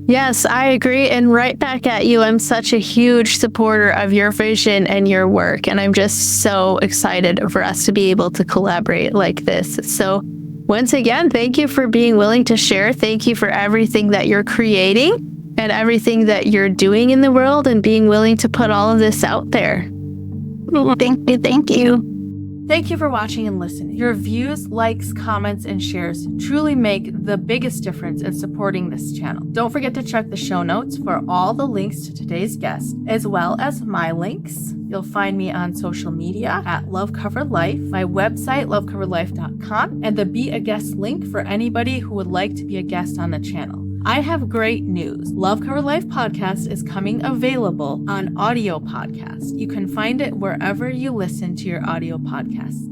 Yes, I agree. And right back at you. I'm such a huge supporter of your vision and your work. And I'm just so excited for us to be able to collaborate like this. So once again, thank you for being willing to share. Thank you for everything that you're creating and everything that you're doing in the world and being willing to put all of this out there. Thank you. Thank you. Thank you for watching and listening. Your views, likes, comments, and shares truly make the biggest difference in supporting this channel. Don't forget to check the show notes for all the links to today's guest, as well as my links. You'll find me on social media at Love Covered Life, my website, lovecoveredlife.com, and the Be a Guest link for anybody who would like to be a guest on the channel. I have great news. Love Covered Life podcast is coming available on audio podcast. You can find it wherever you listen to your audio podcasts.